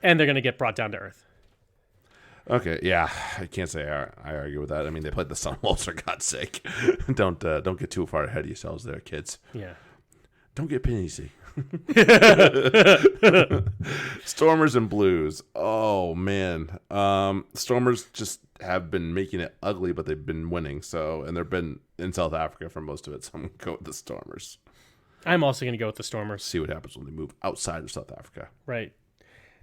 they're going to get brought down to earth. Okay, yeah, I can't say I argue with that. I mean, they played the Sunwolves, for God's sake. Don't get too far ahead of yourselves there, kids. Yeah. Don't get pissy. Stormers and Blues. Oh man, Stormers just have been making it ugly, but they've been winning. So, and they've been in South Africa for most of it. So I'm gonna go with the Stormers. I'm also going to go with the Stormers. See what happens when they move outside of South Africa. Right.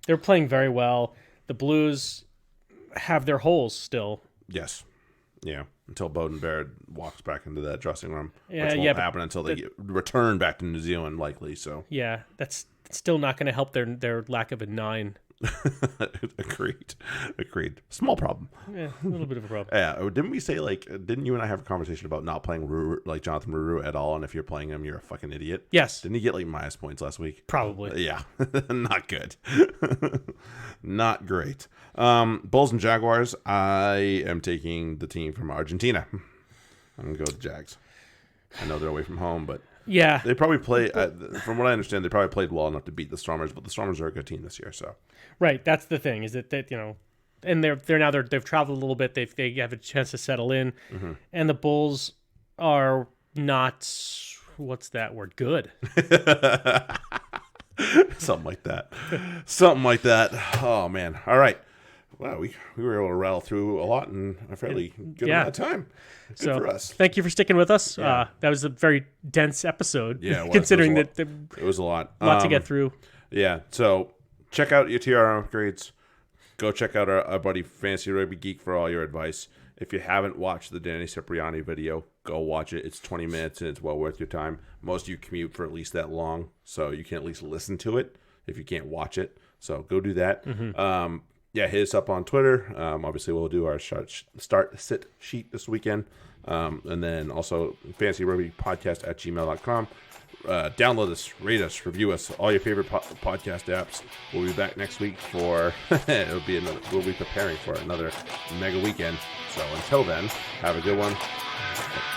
They're playing very well. The Blues have their holes still. Yes. Yeah. Until Bowden Baird walks back into that dressing room, Yeah, which won't happen until they return back to New Zealand, likely. So yeah, that's still not going to help their lack of a 9. Agreed. Small problem. Yeah, a little bit of a problem. Yeah. Didn't we say didn't you and I have a conversation about not playing Jonathan Ruru at all? And if you're playing him, you're a fucking idiot. Yes. Didn't he get minus points last week? Probably. Yeah. Not good. Not great. Bulls and Jaguars. I am taking the team from Argentina. I'm gonna go with the Jags. I know they're away from home, but yeah, they probably play. From what I understand, they probably played well enough to beat the Stormers. But the Stormers are a good team this year, so. Right, that's the thing. Is that and they've traveled a little bit. They have a chance to settle in, and the Bulls are not. What's that word? Good. Something like that. Something like that. Oh man! All right. Wow, we were able to rattle through a lot in a fairly good amount of time. Good for us. Thank you for sticking with us. Yeah. That was a very dense episode. Yeah, it was. Considering it was a lot. A lot to get through. Yeah, so check out your TR upgrades. Go check out our buddy Fantasy Rugby Geek for all your advice. If you haven't watched the Danny Cipriani video, go watch it. It's 20 minutes and it's well worth your time. Most of you commute for at least that long, so you can at least listen to it if you can't watch it. So go do that. Yeah, hit us up on Twitter. Obviously, we'll do our start-sit sheet this weekend. And then also Fantasy Rugby Podcast at gmail.com. Download us, rate us, review us, all your favorite podcast apps. We'll be back next week for we'll be preparing for another mega weekend. So until then, have a good one.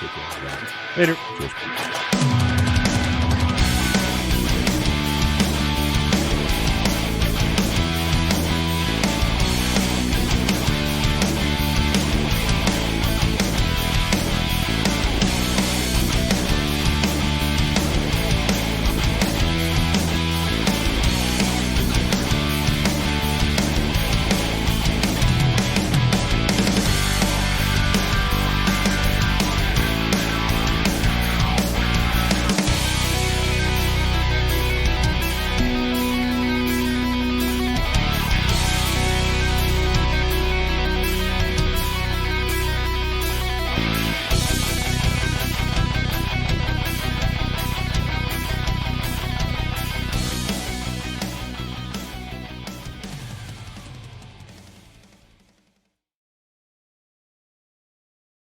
Take care. Later. Cheers.